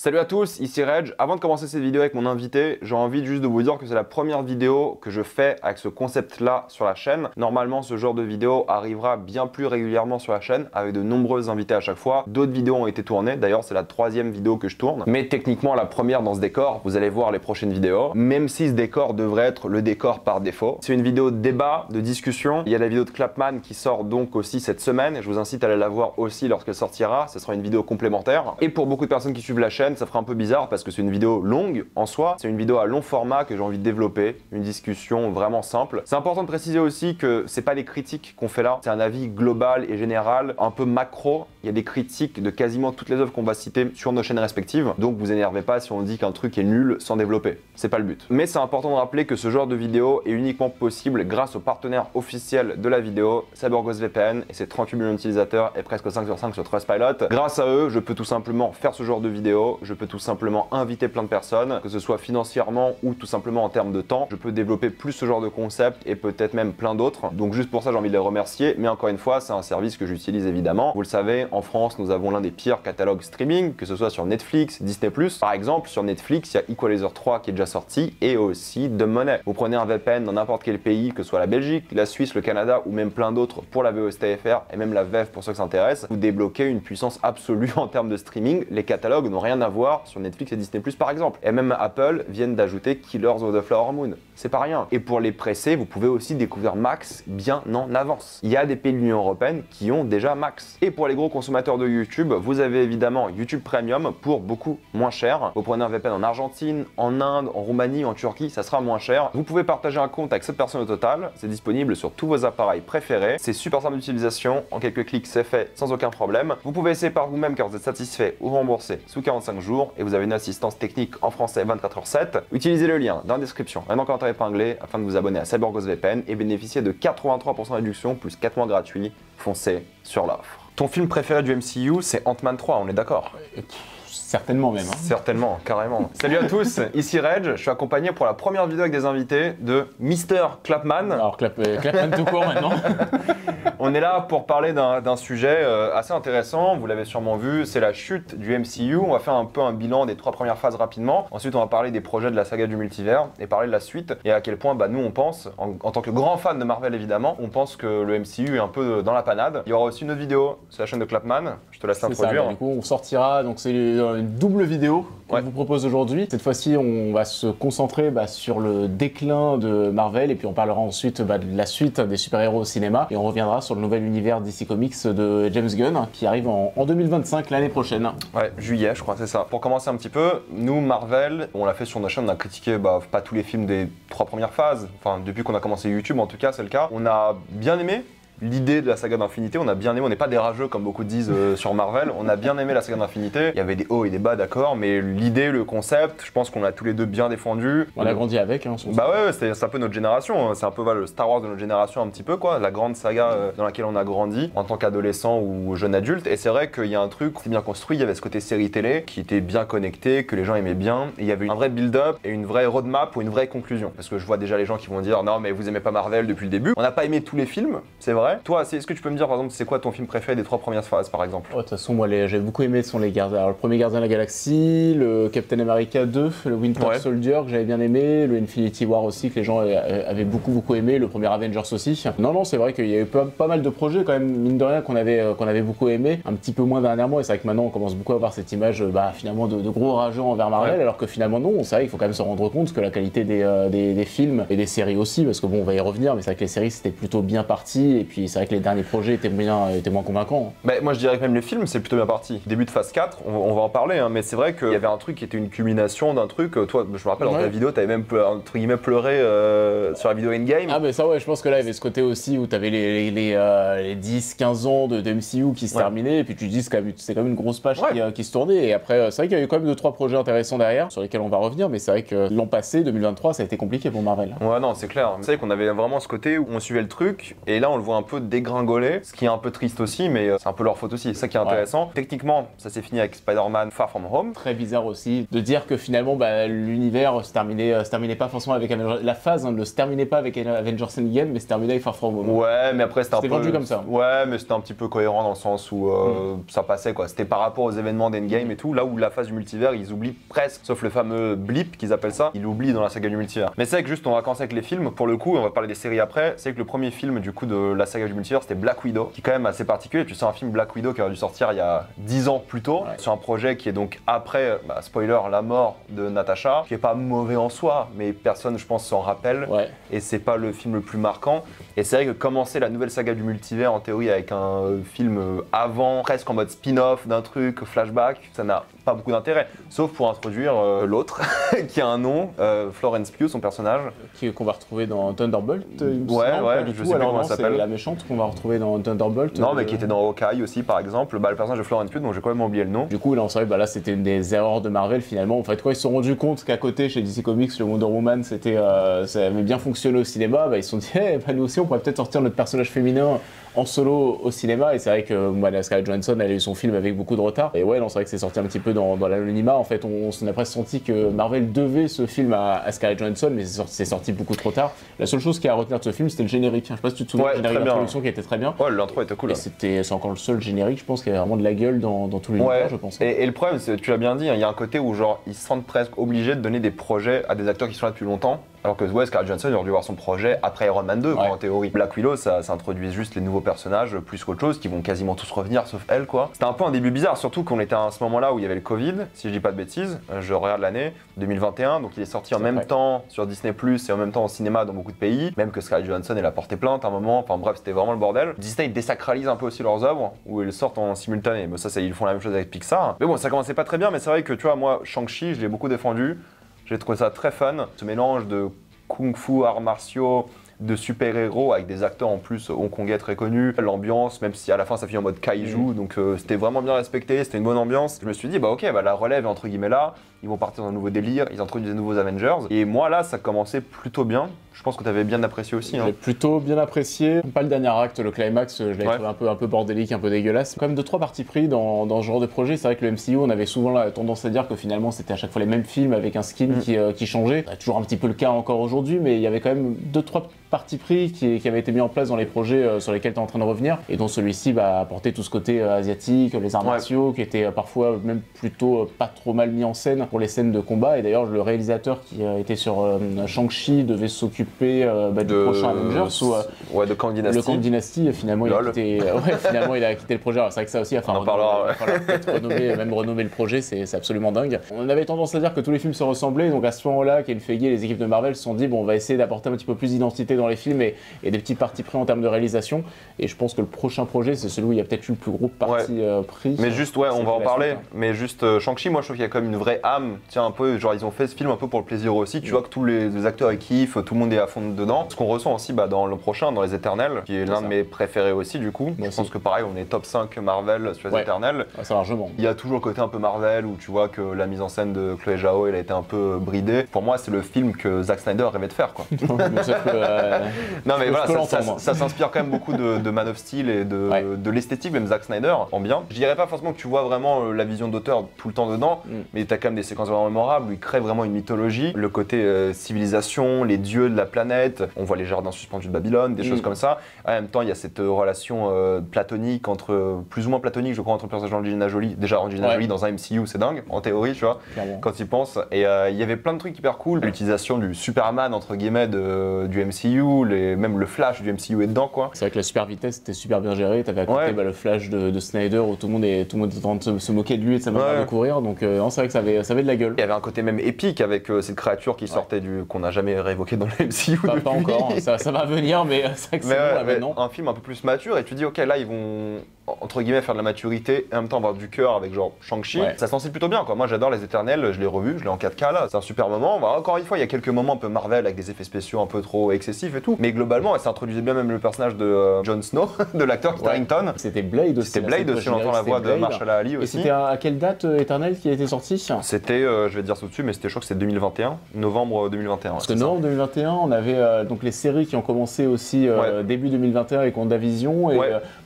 Salut à tous, ici Reg. Avant de commencer cette vidéo avec mon invité, j'ai envie juste de vous dire que c'est la première vidéo que je fais avec ce concept-là sur la chaîne. Normalement, ce genre de vidéo arrivera bien plus régulièrement sur la chaîne avec de nombreux invités à chaque fois. D'autres vidéos ont été tournées, d'ailleurs c'est la troisième vidéo que je tourne. Mais techniquement, la première dans ce décor, vous allez voir les prochaines vidéos, même si ce décor devrait être le décor par défaut. C'est une vidéo de débat, de discussion. Il y a la vidéo de Clapman qui sort donc aussi cette semaine. Je vous incite à aller la voir aussi lorsqu'elle sortira. Ce sera une vidéo complémentaire. Et pour beaucoup de personnes qui suivent la chaîne, ça fera un peu bizarre parce que c'est une vidéo longue en soi, c'est une vidéo à long format que j'ai envie de développer, une discussion vraiment simple. C'est important de préciser aussi que c'est pas des critiques qu'on fait là, c'est un avis global et général, un peu macro. Il y a des critiques de quasiment toutes les œuvres qu'on va citer sur nos chaînes respectives, donc vous énervez pas si on dit qu'un truc est nul sans développer, c'est pas le but. Mais c'est important de rappeler que ce genre de vidéo est uniquement possible grâce au partenaire officiel de la vidéo, CyberGhost VPN, et ses 38 millions d'utilisateurs et presque 5 sur 5 sur Trustpilot. Grâce à eux, je peux tout simplement faire ce genre de vidéo, je peux tout simplement inviter plein de personnes, que ce soit financièrement ou tout simplement en termes de temps. Je peux développer plus ce genre de concept et peut-être même plein d'autres. Donc juste pour ça, j'ai envie de les remercier. Mais encore une fois, c'est un service que j'utilise évidemment. Vous le savez, en France, nous avons l'un des pires catalogues streaming, que ce soit sur Netflix, Disney+. Par exemple, sur Netflix, il y a Equalizer 3 qui est déjà sorti et aussi Dumb Money. Vous prenez un VPN dans n'importe quel pays, que ce soit la Belgique, la Suisse, le Canada ou même plein d'autres pour la VOSTFR et même la VEF pour ceux que ça intéresse, vous débloquez une puissance absolue en termes de streaming. Les catalogues n'ont rien à voir sur Netflix et Disney+, par exemple. Et même Apple viennent d'ajouter Killers of the Flower Moon. C'est pas rien. Et pour les pressés, vous pouvez aussi découvrir Max bien en avance. Il y a des pays de l'Union européenne qui ont déjà Max. Et pour les gros consommateurs de YouTube, vous avez évidemment YouTube Premium pour beaucoup moins cher. Vous prenez un VPN en Argentine, en Inde, en Roumanie, en Turquie, ça sera moins cher. Vous pouvez partager un compte avec 7 personnes au total. C'est disponible sur tous vos appareils préférés. C'est super simple d'utilisation. En quelques clics, c'est fait sans aucun problème. Vous pouvez essayer par vous-même car vous êtes satisfait ou remboursé sous 45 jours et vous avez une assistance technique en français 24h7. Utilisez le lien dans la description et dans le commentaire épinglé afin de vous abonner à CyberGhost VPN et bénéficier de 83% de réduction plus 4 mois gratuits. Foncez sur l'offre. Ton film préféré du MCU, c'est Ant-Man 3, on est d'accord? Certainement même. Hein. Certainement, carrément. Salut à tous, ici Reg, je suis accompagné pour la première vidéo avec des invités de Mr. Clapman. Alors Clapman tout court maintenant. On est là pour parler d'un sujet assez intéressant, vous l'avez sûrement vu, c'est la chute du MCU. On va faire un peu un bilan des 3 premières phases rapidement. Ensuite, on va parler des projets de la saga du multivers et parler de la suite et à quel point nous on pense, en tant que grand fan de Marvel évidemment, on pense que le MCU est un peu dans la panade. Il y aura aussi une autre vidéo sur la chaîne de Clapman, je te laisse l'introduire. Du coup, on sortira, donc c'est une double vidéo qu'on vous propose aujourd'hui. Cette fois-ci, on va se concentrer sur le déclin de Marvel et puis on parlera ensuite de la suite des super-héros au cinéma et on reviendra sur le nouvel univers DC Comics de James Gunn qui arrive en 2025, l'année prochaine. Ouais, juillet, je crois, c'est ça. Pour commencer un petit peu, nous, Marvel, on l'a fait sur notre chaîne, on a critiqué pas tous les films des 3 premières phases, enfin depuis qu'on a commencé YouTube en tout cas, c'est le cas. On a bien aimé l'idée de la saga d'Infinité, on a bien aimé, on n'est pas des rageux comme beaucoup disent sur Marvel, on a bien aimé la saga d'Infinité, il y avait des hauts et des bas d'accord, mais l'idée, le concept, je pense qu'on l'a tous les deux bien défendu. On a grandi avec, hein, ouais, c'est un peu notre génération, hein. C'est un peu le Star Wars de notre génération un petit peu quoi, la grande saga dans laquelle on a grandi en tant qu'adolescent ou jeune adulte, et c'est vrai qu'il y a un truc, c'est bien construit, il y avait ce côté série télé qui était bien connecté, que les gens aimaient bien, et il y avait un vrai build-up et une vraie roadmap ou une vraie conclusion, parce que je vois déjà les gens qui vont dire non mais vous aimez pas Marvel depuis le début, on n'a pas aimé tous les films, c'est vrai. Toi, est-ce que tu peux me dire par exemple c'est quoi ton film préféré des 3 premières phases par exemple? De toute façon moi j'ai beaucoup aimé les gardiens. Alors, le premier Gardien de la Galaxie, le Captain America 2, le Winter Soldier que j'avais bien aimé, le Infinity War aussi que les gens avaient beaucoup aimé, le premier Avengers aussi. Non c'est vrai qu'il y a eu pas mal de projets quand même mine de rien qu'on avait beaucoup aimé, un petit peu moins dernièrement et c'est vrai que maintenant on commence beaucoup à avoir cette image finalement de gros rageux envers Marvel alors que finalement non, c'est vrai qu'il faut quand même se rendre compte que la qualité des films et des séries aussi, parce que bon on va y revenir mais c'est vrai que les séries c'était plutôt bien parti et puis c'est vrai que les derniers projets étaient moins convaincants. Moi je dirais que même les films c'est plutôt bien parti. Début de phase 4, on va en parler, hein, mais c'est vrai qu'il y avait un truc qui était une culmination d'un truc. Toi, je me rappelle dans ta vidéo, t'avais même entre guillemets pleuré sur la vidéo Endgame. Ah mais ça ouais, je pense que là il y avait ce côté aussi où t'avais les 10-15 ans de MCU qui se terminaient et puis tu te dis c'est quand même une grosse page qui se tournait et après c'est vrai qu'il y a eu quand même 2-3 projets intéressants derrière sur lesquels on va revenir, mais c'est vrai que l'an passé, 2023, ça a été compliqué pour Marvel. Ouais non c'est clair, c'est vrai qu'on avait vraiment ce côté où on suivait le truc et là on le voit un peu peu dégringolé, ce qui est un peu triste aussi, mais c'est un peu leur faute aussi, c'est ça qui est intéressant. Techniquement, ça s'est fini avec Spider-Man Far From Home. Très bizarre aussi de dire que finalement l'univers se terminait pas forcément avec la phase ne se terminait pas avec Avengers Endgame, mais se terminait avec Far From Home. Ouais, mais après c'était un peu vendu comme ça. Ouais, mais c'était un petit peu cohérent dans le sens où ça passait quoi. C'était par rapport aux événements d'Endgame et tout, là où la phase du multivers, ils oublient presque, sauf le fameux blip qu'ils appellent ça, ils l'oublient dans la saga du multivers. Mais c'est vrai que juste on va commencer avec les films, pour le coup, on va parler des séries après. C'est que le premier film du coup de la saga du multivers, c'était Black Widow, qui est quand même assez particulier. Tu sais, un film Black Widow qui aurait dû sortir il y a 10 ans plus tôt, sur un projet qui est donc après, spoiler, la mort de Natasha, qui est pas mauvais en soi, mais personne je pense s'en rappelle, et c'est pas le film le plus marquant. Et c'est vrai que commencer la nouvelle saga du multivers en théorie avec un film avant, presque en mode spin-off d'un truc, flashback, ça n'a pas beaucoup d'intérêt, sauf pour introduire l'autre, qui a un nom, Florence Pugh, son personnage. Qu'on va retrouver dans Thunderbolt, je sais plus comment ça s'appelle. La méchante qu'on va retrouver dans Thunderbolt. Non, mais qui était dans Hawkeye aussi, par exemple, le personnage de Florence Pugh, dont j'ai quand même oublié le nom. Du coup, là, on savait, là, c'était une des erreurs de Marvel, finalement. En fait, quand ils se sont rendus compte qu'à côté, chez DC Comics, le Wonder Woman, ça avait bien fonctionné au cinéma, ils se sont dit, nous aussi, on pourrait peut-être sortir notre personnage féminin en solo au cinéma. Et c'est vrai que Scarlett Johansson, elle a eu son film avec beaucoup de retard. Et ouais, c'est vrai que c'est sorti un petit peu dans l'anonymat. En fait, on a presque senti que Marvel devait ce film à Scarlett Johansson, mais c'est sorti beaucoup trop tard. La seule chose qui a à retenir de ce film, c'était le générique. Je sais pas si tu te souviens du générique d'introduction qui était très bien. Ouais, l'intro était cool. Et c'est encore le seul générique, je pense, qui a vraiment de la gueule dans tout l'univers, je pense. Et le problème, tu l'as bien dit, il y a un côté où genre ils se sentent presque obligés de donner des projets à des acteurs qui sont là depuis longtemps. Alors que Scarlett Johansson aurait dû avoir son projet après Iron Man 2, en théorie. Black Widow, ça introduit juste les nouveaux personnages plus qu'autre chose, qui vont quasiment tous revenir, sauf elle, quoi. C'était un peu un début bizarre, surtout qu'on était à ce moment-là où il y avait le Covid, si je dis pas de bêtises. Je regarde l'année 2021, donc il est sorti en même temps sur Disney+, et en même temps au cinéma dans beaucoup de pays. Même que Scarlett Johansson, elle a porté plainte à un moment, enfin bref, c'était vraiment le bordel. Disney, ils désacralisent un peu aussi leurs œuvres, où elles sortent en simultané. Mais ça, ils font la même chose avec Pixar. Mais bon, ça commençait pas très bien, mais c'est vrai que, tu vois, moi, Shang-Chi, je l'ai beaucoup défendu. J'ai trouvé ça très fun, ce mélange de kung-fu, arts martiaux, de super-héros avec des acteurs en plus hongkongais très connus, l'ambiance, même si à la fin ça finit en mode kaiju, donc c'était vraiment bien respecté, c'était une bonne ambiance. Je me suis dit, ok, la relève est entre guillemets là, ils vont partir dans un nouveau délire, ils introduisent des nouveaux Avengers, et moi là ça commençait plutôt bien. Je pense que tu avais bien apprécié aussi. J'ai plutôt bien apprécié. Pas le dernier acte, le climax, je l'avais trouvé un peu bordélique, un peu dégueulasse. Quand même 2-3 parties pris dans ce genre de projet. C'est vrai que le MCU, on avait souvent la tendance à dire que finalement c'était à chaque fois les mêmes films avec un skin qui changeait. C'est toujours un petit peu le cas encore aujourd'hui, mais il y avait quand même 2-3 parties pris qui avaient été mis en place dans les projets sur lesquels tu es en train de revenir, et dont celui-ci apportait tout ce côté asiatique, les arts martiaux, qui était parfois même plutôt pas trop mal mis en scène pour les scènes de combat. Et d'ailleurs, le réalisateur qui était sur Shang-Chi devait s'occuper du prochain Avengers de Kang Dynasty. Le Kang Dynasty, finalement il a quitté le projet. Alors, c'est vrai que ça aussi, on en parlera. Il va falloir peut-être renommer le projet, c'est absolument dingue. On avait tendance à dire que tous les films se ressemblaient, donc à ce moment-là, Kevin Feige et les équipes de Marvel se sont dit, on va essayer d'apporter un petit peu plus d'identité dans les films et des petits partis pris en termes de réalisation. Et je pense que le prochain projet, c'est celui où il y a peut-être eu le plus gros parti pris. Mais juste, on va en parler. Mais juste, Shang-Chi, moi je trouve qu'il y a quand même une vraie âme. Tiens, un peu, genre ils ont fait ce film un peu pour le plaisir aussi. Tu vois que tous les acteurs ils kiffent, tout le monde est à fond dedans. Ce qu'on ressent aussi dans le prochain, dans Les Éternels, qui est l'un de mes préférés aussi du coup. Je pense que pareil, on est top 5 Marvel sur Les Éternels. Ça largement. Il y a toujours le côté un peu Marvel où tu vois que la mise en scène de Chloé Zhao, elle a été un peu bridée. Pour moi, c'est le film que Zack Snyder rêvait de faire, quoi. Non mais voilà, ça s'inspire quand même beaucoup de Man of Steel et de l'esthétique, même Zack Snyder, en bien. Je dirais pas forcément que tu vois vraiment la vision d'auteur tout le temps dedans, mais t'as quand même des séquences vraiment mémorables où il crée vraiment une mythologie. Le côté civilisation, les dieux de la planète, on voit les jardins suspendus de Babylone, des choses comme ça. En même temps, il y a cette relation platonique, plus ou moins platonique, je crois, entre le personnage d'Angelina Jolie. Déjà, Angelina Jolie dans un MCU, c'est dingue, en théorie, tu vois, quand il pense. Et il y avait plein de trucs hyper cool. L'utilisation du Superman, entre guillemets, du MCU, même le Flash du MCU est dedans, quoi. C'est vrai que la super vitesse était super bien gérée. T'avais à côté le Flash de Snyder où tout le monde est en train de se moquer de lui et de sa manière de courir. Donc c'est vrai que ça avait de la gueule. Il y avait un côté même épique avec cette créature qui sortait qu'on n'a jamais réévoqué dans le MCU. Pas encore, ça va venir, mais c'est vrai que c'est bon là maintenant. Un film un peu plus mature et tu dis ok, là ils vont entre guillemets faire de la maturité et en même temps avoir du cœur avec genre Shang-Chi, ça s'en plutôt bien quoi. Moi j'adore les Éternels, je l'ai revu, je l'ai en 4K là, c'est un super moment. Bah, encore une fois, il y a quelques moments un peu Marvel avec des effets spéciaux un peu trop excessifs et tout, mais globalement, ça introduisait bien même le personnage de Jon Snow, de l'acteur Starrington. C'était Blade aussi. C'était Blade aussi, on entend la voix de Mahershala Ali aussi. Et c'était à quelle date Éternel qui a été sorti? C'était, je vais te dire tout dessus, mais c'était, je crois que c'était 2021, novembre 2021. Parce que novembre 2021, on avait donc les séries qui ont commencé aussi début 2021 avec WandaVision, et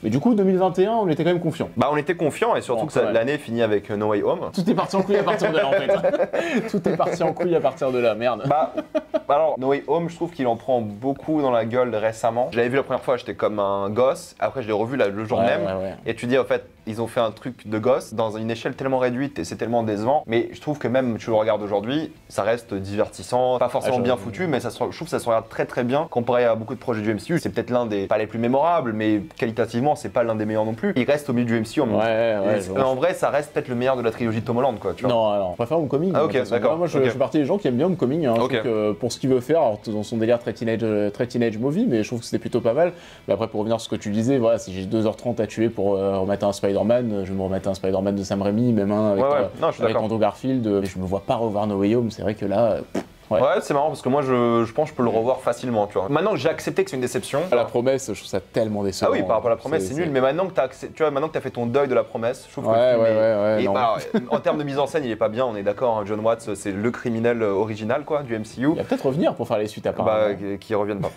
mais du coup 2021, on était quand même confiants. Bah on était confiants et surtout que l'année finit avec No Way Home. Tout est parti en couille à partir de là en fait. Tout est parti en couille à partir de là, merde. Bah alors No Way Home, je trouve qu'il en prend beaucoup dans la gueule récemment. Je l'avais vu la première fois, j'étais comme un gosse. Après je l'ai revu le jour même. Et tu dis en fait, ils ont fait un truc de gosse dans une échelle tellement réduite et c'est tellement décevant. Mais je trouve que même tu le regardes aujourd'hui, ça reste divertissant, pas forcément bien foutu, mais je trouve que ça se regarde très très bien comparé à beaucoup de projets du MCU. C'est peut-être l'un des pas les plus mémorables, mais qualitativement c'est pas l'un des meilleurs non plus. Il reste au milieu du MCU. En vrai, ça reste peut-être le meilleur de la trilogie de Tom Holland, quoi. Tu vois. Non, je préfère Homecoming. Ah, ok, d'accord. Moi, je fais partie des gens qui aiment bien Homecoming. Hein. Je trouve que pour ce qu'il veut faire, alors, dans son délire très teenage movie, mais je trouve que c'était plutôt pas mal. Mais après, pour revenir sur ce que tu disais, voilà, si j'ai 2h30 à tuer pour remettre un Spider-Man, je vais me remettre un Spider-Man de Sam Raimi, même un avec Andrew Garfield. Mais je me vois pas revoir No Way Home. C'est vrai que là. Ouais, c'est marrant parce que moi je pense que je peux le revoir facilement, tu vois. Maintenant que j'ai accepté que c'est une déception. La promesse, je trouve ça tellement décevant. Ah oui, par rapport à la promesse, c'est nul, mais maintenant que t'as fait ton deuil de la promesse, je trouve que le film en termes de mise en scène, il est pas bien, on est d'accord, hein, John Watts, c'est le criminel original quoi du MCU. Il va peut-être revenir pour faire les suites apparemment. Bah, qui reviennent pas.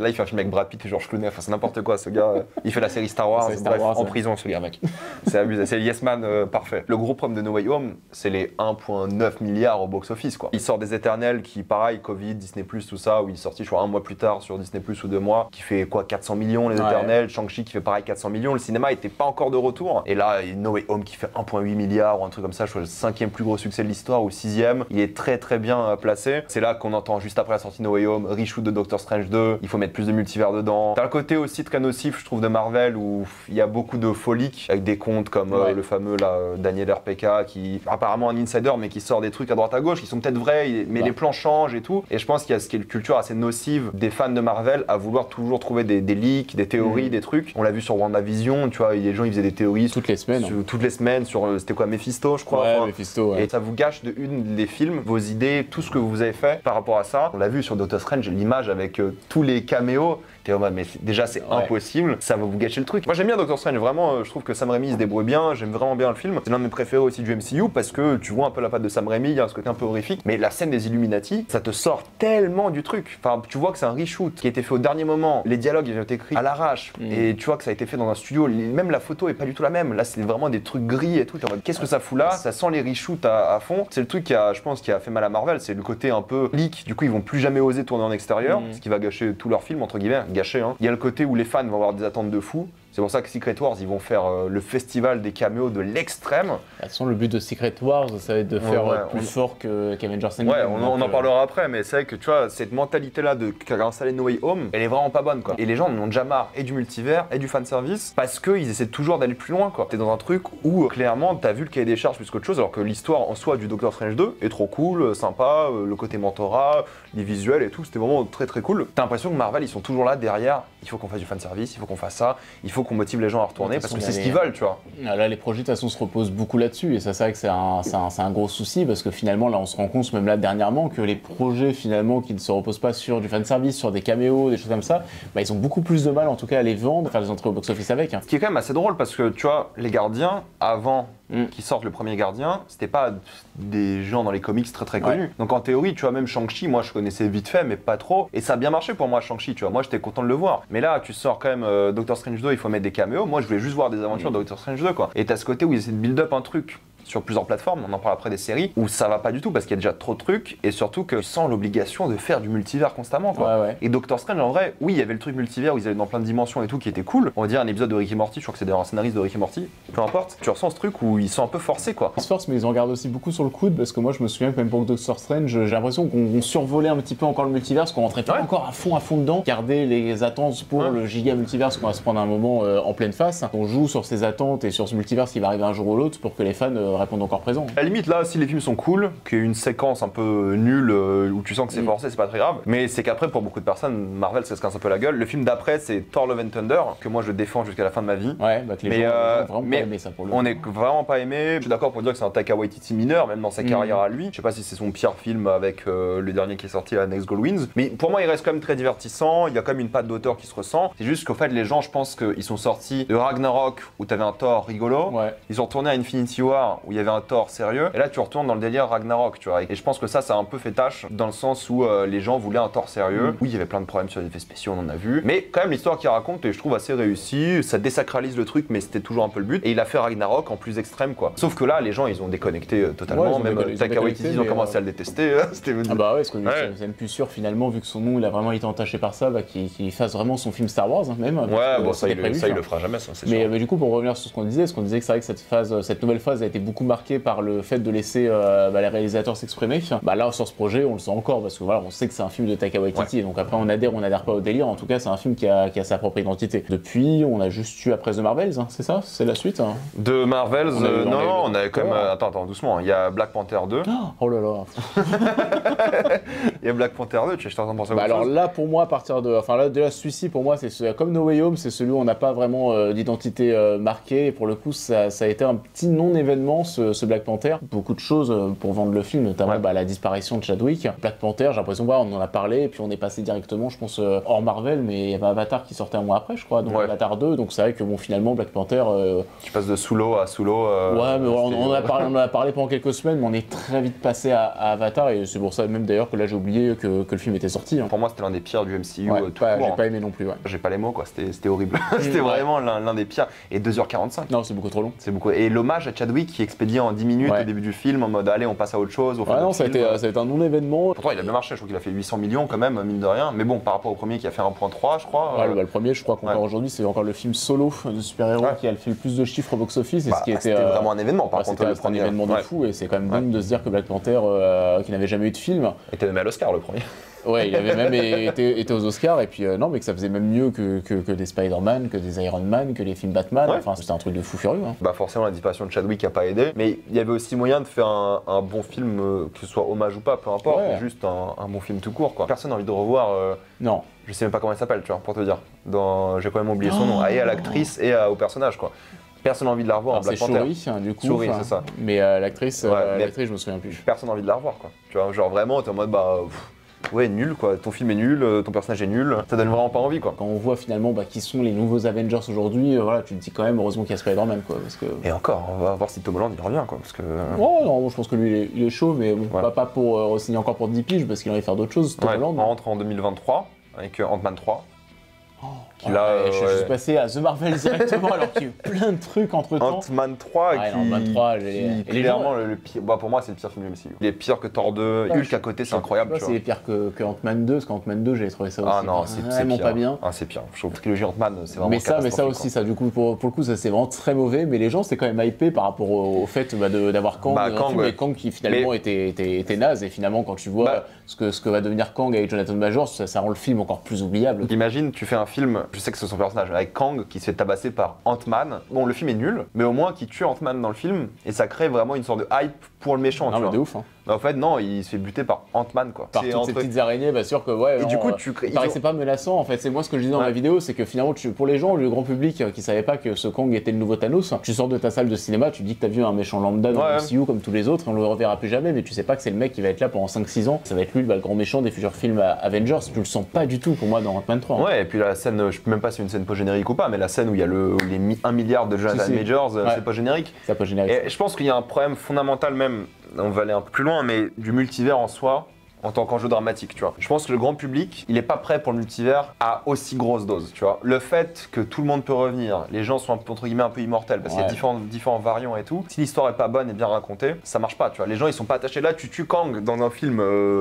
Là, il fait un film avec Brad Pitt et George Clooney, enfin c'est n'importe quoi ce gars. Il fait la série Star Wars, en prison ce gars mec. C'est abusé, c'est le Yes Man parfait. Le gros problème de No Way Home, c'est les 1,9 milliards au box-office quoi. Il sort des Éternels qui pareil, Covid, Disney+, tout ça, où il est sorti je crois un mois plus tard sur Disney+, ou 2 mois, qui fait quoi 400 millions les Éternels, Shang-Chi qui fait pareil 400 millions, le cinéma était pas encore de retour, et là No Way Home qui fait 1,8 milliard ou un truc comme ça, je crois le 5e plus gros succès de l'histoire ou 6e, il est très très bien placé. C'est là qu'on entend juste après la sortie No Way Home, reshoot de Doctor Strange 2, il faut mettre plus de multivers dedans. T'as le côté aussi très nocif je trouve de Marvel où il y a beaucoup de folie avec des contes comme le fameux là, Daniel RPK qui apparemment un insider mais qui sort des trucs à droite à gauche qui sont peut-être vrais mais les plans changent et tout. Et je pense qu'il y a une culture assez nocive des fans de Marvel à vouloir toujours trouver des leaks, des théories, des trucs. On l'a vu sur WandaVision, tu vois, les gens ils faisaient des théories toutes les semaines sur c'était quoi Mephisto, je crois. Ouais, Mephisto. Ouais. Et ça vous gâche de une des films, vos idées, tout ce que vous avez fait par rapport à ça. On l'a vu sur Doctor Strange, l'image avec tous les caméos. T'es en mode, mais déjà c'est impossible, ça va vous gâcher le truc. Moi j'aime bien Doctor Strange, vraiment, je trouve que Sam Raimi se débrouille bien, j'aime vraiment bien le film. C'est l'un de mes préférés aussi du MCU parce que tu vois un peu la patte de Sam Raimi, il y a ce côté un peu horrifique, mais la scène des Illuminati, ça te sort tellement du truc. Enfin, tu vois que c'est un reshoot qui a été fait au dernier moment, les dialogues ils ont été écrits à l'arrache, et tu vois que ça a été fait dans un studio, même la photo est pas du tout la même. Là c'est vraiment des trucs gris et tout, t'es en mode, qu'est-ce que ça fout là? Ça sent les reshoots à fond. C'est le truc qui a, je pense, qui a fait mal à Marvel, c'est le côté un peu leak, du coup ils vont plus jamais oser tourner en extérieur, ce qui va gâcher tout leur film, entre guillemets, gâcher, hein. Il y a le côté où les fans vont avoir des attentes de fou. C'est pour ça que Secret Wars, ils vont faire le festival des caméos de l'extrême. De toute façon, le but de Secret Wars, ça va être de faire plus fort qu'Avengers Endgame. Ouais, on en parlera après, mais c'est vrai que tu vois, cette mentalité-là qu'a installé No Way Home, elle est vraiment pas bonne, quoi. Et les gens en ont déjà marre, et du multivers, et du fanservice, parce qu'ils essaient toujours d'aller plus loin, quoi. T'es dans un truc où, clairement, t'as vu le cahier des charges plus qu'autre chose, alors que l'histoire en soi du Doctor Strange 2 est trop cool, sympa, le côté mentorat, les visuels et tout, c'était vraiment très très cool. T'as l'impression que Marvel, ils sont toujours là derrière, il faut qu'on fasse du fanservice, il faut qu'on fasse ça, il faut qu'on motive les gens à retourner parce que c'est ce qu'ils veulent, tu vois. Là, les projets de toute façon se reposent beaucoup là-dessus et ça, c'est vrai que c'est un gros souci parce que finalement, là, on se rend compte, même là dernièrement, que les projets finalement qui ne se reposent pas sur du fanservice, sur des caméos, des choses comme ça, bah, ils ont beaucoup plus de mal en tout cas à les vendre, à faire des entrées au box-office avec. Ce qui est quand même assez drôle parce que tu vois, les Gardiens, avant qui sortent le premier Gardien, c'était pas des gens dans les comics très très connus. Donc en théorie, tu vois, même Shang-Chi, moi je connaissais vite fait, mais pas trop. Et ça a bien marché pour moi, Shang-Chi, tu vois. Moi j'étais content de le voir. Mais là, tu sors quand même Doctor Strange 2, il faut mettre des caméos. Moi je voulais juste voir des aventures de Doctor Strange 2, quoi. Et t'as ce côté où ils essaient de build up un truc sur plusieurs plateformes, on en parle après des séries, où ça va pas du tout parce qu'il y a déjà trop de trucs et surtout que sans l'obligation de faire du multivers constamment, quoi. Et Doctor Strange, en vrai, oui, il y avait le truc multivers où ils allaient dans plein de dimensions et tout qui était cool. On va dire un épisode de Rick et Morty, je crois que c'est d'ailleurs un scénariste de Rick et Morty, peu importe, tu ressens ce truc où ils sont un peu forcés, quoi. Ils se forcent, mais ils en gardent aussi beaucoup sur le coude parce que moi je me souviens que même pour Doctor Strange, j'ai l'impression qu'on survolait un petit peu encore le multivers, qu'on rentrait pas encore à fond dedans, garder les attentes pour le giga multivers qu'on va se prendre un moment en pleine face. On joue sur ces attentes et sur ce multivers qui va arriver un jour ou l'autre pour que les fans répondent encore présent. À la limite, là, si les films sont cool, qu'il y ait une séquence un peu nulle où tu sens que c'est forcé, c'est pas très grave. Mais c'est qu'après, pour beaucoup de personnes, Marvel, ça se casse un peu la gueule. Le film d'après, c'est Thor Love and Thunder, que moi je défends jusqu'à la fin de ma vie. Ouais, bah que les gens ont vraiment pas aimé ça pour le coup. On est vraiment pas aimé. Je suis d'accord pour dire que c'est un Taika Waititi mineur, même dans sa carrière à lui. Je sais pas si c'est son pire film avec le dernier qui est sorti, la Next Goal Wins. Mais pour moi, il reste quand même très divertissant. Il y a quand même une patte d'auteur qui se ressent. C'est juste qu'au fait, les gens, je pense qu'ils sont sortis de Ragnarok où t'avais un Thor rigolo. Ouais. Ils sont retournés à Infinity War où il y avait un Thor sérieux. Et là, tu retournes dans le délire Ragnarok, tu vois. Et je pense que ça a un peu fait tâche dans le sens où les gens voulaient un Thor sérieux. Oui, il y avait plein de problèmes sur les effets spéciaux, on en a vu. Mais quand même, l'histoire qu'il raconte est, je trouve, assez réussie. Ça désacralise le truc, mais c'était toujours un peu le but. Et il a fait Ragnarok en plus extrême, quoi. Sauf que là, les gens, ils ont déconnecté totalement. Ouais, même Taika Waititi, ils ont commencé à le détester. Ah bah ouais, parce que c'est même plus sûr finalement, vu que son nom il a vraiment été entaché par ça, bah, qu'il fasse vraiment son film Star Wars, hein, même. Ouais, bon, ça, il le fera jamais, ça, c'est sûr. Mais du coup, pour revenir sur ce qu'on disait, que c'est vrai que cette nouvelle phase a été beaucoup marquée par le fait de laisser les réalisateurs s'exprimer. Bah là, sur ce projet, on le sent encore, parce que voilà, on sait que c'est un film de Taika Waititi, et donc après on adhère pas au délire. En tout cas, c'est un film qui a sa propre identité. Depuis, on a juste eu après The Marvels, hein, c'est ça? C'est la suite hein. De Marvels, on a quand même. Attends, doucement. Il y a Black Panther 2. Oh là là. Il y a Black Panther 2, je suis en train de penser à alors là, pour moi, à partir de. Enfin là, déjà, celui-ci, pour moi, c'est comme No Way Home, c'est celui où on n'a pas vraiment d'identité marquée. Et pour le coup, ça a été un petit non-événement, ce Black Panther. Beaucoup de choses pour vendre le film, notamment la disparition de Chadwick. Black Panther, j'ai l'impression, on en a parlé, et puis on est passé directement, je pense, hors Marvel, mais il y avait Avatar qui sortait un mois après, je crois, donc Avatar 2. Donc c'est vrai que bon, finalement, Black Panther. Tu passes de Solo à Solo. Ouais, mais on en a parlé pendant quelques semaines, mais on est très vite passé à Avatar, et c'est pour ça même d'ailleurs que là j'ai oublié que le film était sorti. Hein. Pour moi, c'était l'un des pires du MCU. J'ai pas aimé non plus. J'ai pas les mots, quoi. C'était horrible. C'était vraiment l'un des pires. Et 2h45. Non, c'est beaucoup trop long. C'est beaucoup. Et l'hommage à Chadwick qui est expédié en 10 minutes au début du film, en mode allez, on passe à autre chose. Non, ça a été un non-événement. Pourtant, il a bien marché. Je crois qu'il a fait 800 millions quand même, mine de rien. Mais bon, par rapport au premier qui a fait 1.3, je crois. Le premier, je crois qu'encore aujourd'hui, c'est encore le film solo de super-héros qui a fait le plus de chiffres au box-office. C'était vraiment un événement, par contre. C'était un événement de fou, et c'est quand même dingue de se dire que Black Panther, qui n'avait jamais eu de film. Était nommé à l'Oscar le premier. Ouais, il avait même été aux Oscars, et puis non, mais que ça faisait même mieux que des Spider-Man, que des Iron Man, que les films Batman. Enfin, c'était un truc de fou furieux. Hein. Bah forcément, la disparition de Chadwick a pas aidé, mais il y avait aussi moyen de faire un bon film, que ce soit hommage ou pas, peu importe, juste un bon film tout court, quoi. Personne n'a envie de revoir. Non. Je sais même pas comment elle s'appelle, tu vois, pour te dire. J'ai quand même oublié son nom. Et à l'actrice et au personnage, quoi. Personne n'a envie de la revoir en Black Panther. C'est Shuri, du coup. Shuri, c'est ça. Mais l'actrice, je me souviens plus. Personne n'a envie de la revoir, quoi. Tu vois, genre vraiment, t'es en mode ouais, nul quoi, ton film est nul, ton personnage est nul, ça donne vraiment pas envie quoi. Quand on voit finalement qui sont les nouveaux Avengers aujourd'hui, tu te dis quand même heureusement qu'il y a Spider-Man quoi. Parce que... Et encore, on va voir si Tom Holland il revient quoi. Parce que... Oh non, je pense que lui il est chaud, mais bon, pas pour signer encore pour 10 piges parce qu'il a envie de faire d'autres choses. Tom Holland. On rentre en 2023 avec Ant-Man 3. Je suis passé à The Marvel directement alors qu'il y a eu plein de trucs entre temps. Ant-Man 3 qui clairement le pire. Pour moi, c'est le pire film du MCU. Il est pire que Thor 2. Hulk à côté, c'est incroyable. C'est pire que Ant-Man 2, parce qu'Ant-Man 2, j'avais trouvé ça aussi. Ah non, c'est vraiment pas bien. Ah, c'est pire. Je trouve que la trilogie Ant-Man, c'est vraiment. Mais ça aussi, ça du coup, pour le coup, ça c'est vraiment très mauvais. Mais les gens, c'est quand même hypé par rapport au fait d'avoir Kang, et Kang qui finalement était naze. Et finalement, quand tu vois ce que va devenir Kang avec Jonathan Majors, ça rend le film encore plus oubliable. Imagine, tu fais un film, je sais que c'est son personnage, avec Kang qui se fait tabasser par Ant-Man. Bon, le film est nul, mais au moins qui tue Ant-Man dans le film, et ça crée vraiment une sorte de hype pour le méchant. Non, mais de ouf. Hein. En fait, non, il se fait buter par Ant-Man, quoi. Par toutes ces petites araignées, bah sûr que Et du coup, tu crées. C'est pas menaçant, en fait. C'est moi ce que je disais dans ma vidéo, c'est que finalement, pour les gens, le grand public qui savait pas que ce Kang était le nouveau Thanos, tu sors de ta salle de cinéma, tu dis que t'as vu un méchant lambda dans le MCU comme tous les autres, et on le reverra plus jamais, mais tu sais pas que c'est le mec qui va être là pendant 5-6 ans. Ça va être lui, le grand méchant des futurs films Avengers. Tu le sens pas du tout pour moi dans Ant-Man 3. Ouais, et puis la scène, je sais même pas si c'est une scène post-générique ou pas, mais la scène où il y a les 1 milliard de Jonathan Majors, c'est pas générique. C'est pas générique. Et je pense qu'il y a un problème fondamental même. On va aller un peu plus loin, mais du multivers en soi, en tant qu'enjeu dramatique, tu vois. Je pense que le grand public, il est pas prêt pour le multivers à aussi grosse dose, tu vois. Le fait que tout le monde peut revenir, les gens sont entre guillemets un peu immortels, parce qu'il y a différents variants et tout. Si l'histoire est pas bonne et bien racontée, ça marche pas, tu vois. Les gens, ils sont pas attachés là. Tu tues Kang dans un film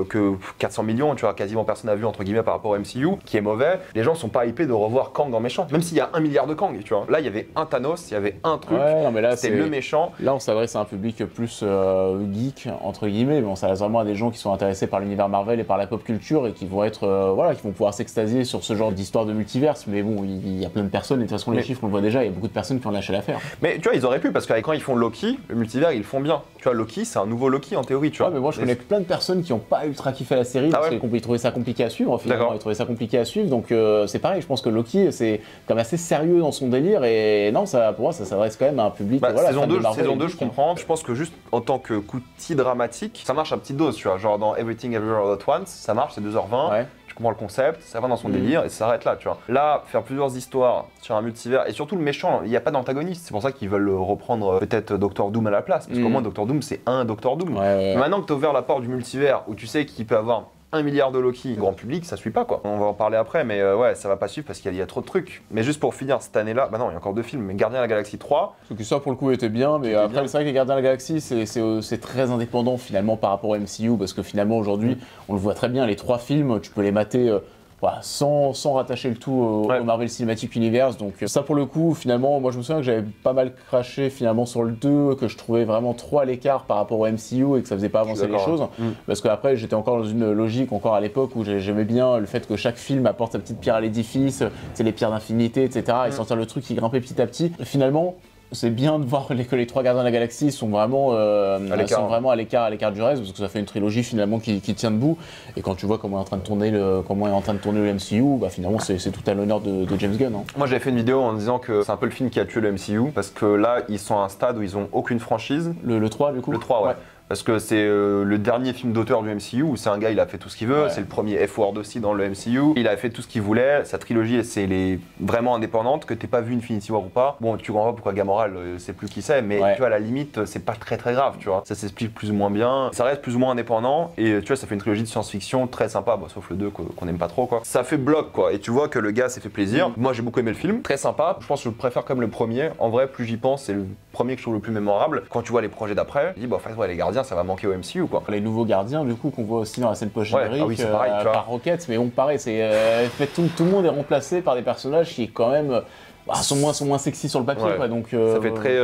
que 400 millions, tu vois, quasiment personne n'a vu, entre guillemets, par rapport au MCU, qui est mauvais. Les gens sont pas hypés de revoir Kang en méchant, même s'il y a 1 milliard de Kang, tu vois. Là, il y avait un Thanos, il y avait un truc, c'était le méchant. Là, on s'adresse à un public plus geek, entre guillemets, mais on s'adresse vraiment à des gens qui sont intéressés par l'univers l'univers Marvel et par la pop culture et qui vont être, voilà, qui vont pouvoir s'extasier sur ce genre d'histoire de multiverse. Mais bon, il y a plein de personnes, et de toute façon, les chiffres, on le voit déjà, il y a beaucoup de personnes qui ont lâché l'affaire. Mais tu vois, ils auraient pu, parce que quand ils font Loki, le multivers, ils le font bien. Tu vois, Loki, c'est un nouveau Loki en théorie, tu vois. Ouais, mais moi, je connais plein de personnes qui n'ont pas ultra kiffé la série parce qu'ils trouvaient ça compliqué à suivre, finalement. Ils trouvaient ça compliqué à suivre, donc c'est pareil, je pense que Loki, c'est quand même assez sérieux dans son délire, et non, ça, pour moi, ça s'adresse quand même à un public. Voilà, saison 2, je comprends. Je pense que juste en tant que outil dramatique, ça marche à petite dose, tu vois. Genre dans Everything Everywhere All at Once, ça marche, c'est 2h20. Ouais. Tu comprends le concept, ça va dans son délire et ça s'arrête là, tu vois. Là, faire plusieurs histoires sur un multivers et surtout le méchant, il n'y a pas d'antagoniste. C'est pour ça qu'ils veulent reprendre peut-être Doctor Doom à la place. Parce qu'au moins, Doctor Doom, c'est un Doctor Doom. Mais maintenant que tu as ouvert la porte du multivers où tu sais qu'il peut avoir 1 milliard de Loki, grand public, ça suit pas quoi. On va en parler après, mais ouais, ça va pas suivre parce qu'il y a trop de trucs. Mais juste pour finir cette année-là, bah non, il y a encore 2 films, mais Gardiens de la Galaxie 3. Parce que ça pour le coup était bien, mais après c'est vrai que les Gardiens de la Galaxie c'est très indépendant finalement par rapport au MCU, parce que finalement aujourd'hui, on le voit très bien, les 3 films, tu peux les mater. Voilà, sans rattacher le tout au Marvel Cinematic Universe, donc ça pour le coup finalement moi je me souviens que j'avais pas mal craché finalement sur le 2, que je trouvais vraiment trop à l'écart par rapport au MCU et que ça faisait pas avancer les choses, parce qu'après j'étais encore dans une logique encore à l'époque où j'aimais bien le fait que chaque film apporte sa petite pierre à l'édifice, c'est les pierres d'infinité, etc. et sentir le truc qui grimpait petit à petit. Finalement c'est bien de voir que les 3 Gardiens de la Galaxie sont vraiment à l'écart du reste, parce que ça fait une trilogie finalement qui tient debout. Et quand tu vois comment est en train de tourner le MCU, bah finalement c'est tout à l'honneur de James Gunn. Hein. Moi j'avais fait une vidéo en disant que c'est un peu le film qui a tué le MCU, parce que là ils sont à un stade où ils ont aucune franchise. Le 3 du coup. Le 3 ouais. Parce que c'est le dernier film d'auteur du MCU où c'est un gars, il a fait tout ce qu'il veut, c'est le premier F-word aussi dans le MCU, il a fait tout ce qu'il voulait, sa trilogie c'est vraiment indépendante, que t'aies pas vu Infinity War ou pas, bon tu comprends pas pourquoi Gamora sait plus qui c'est, mais tu vois à la limite c'est pas très grave, tu vois, ça s'explique plus ou moins bien, ça reste plus ou moins indépendant, et tu vois ça fait une trilogie de science-fiction très sympa, bon, sauf le 2 qu'on aime pas trop quoi, ça fait bloc quoi, et tu vois que le gars s'est fait plaisir, moi j'ai beaucoup aimé le film, très sympa, je pense que je préfère comme le premier, en vrai plus j'y pense c'est le premier que je trouve le plus mémorable, quand tu vois les projets d'après, je dis bah en fait ouais les Gardiens ça va manquer au MCU quoi. Les nouveaux Gardiens du coup qu'on voit aussi dans la scène post-générique par Rocket, mais bon pareil, c'est tout le monde est remplacé par des personnages qui quand même sont moins sexy sur le papier quoi, donc ça fait très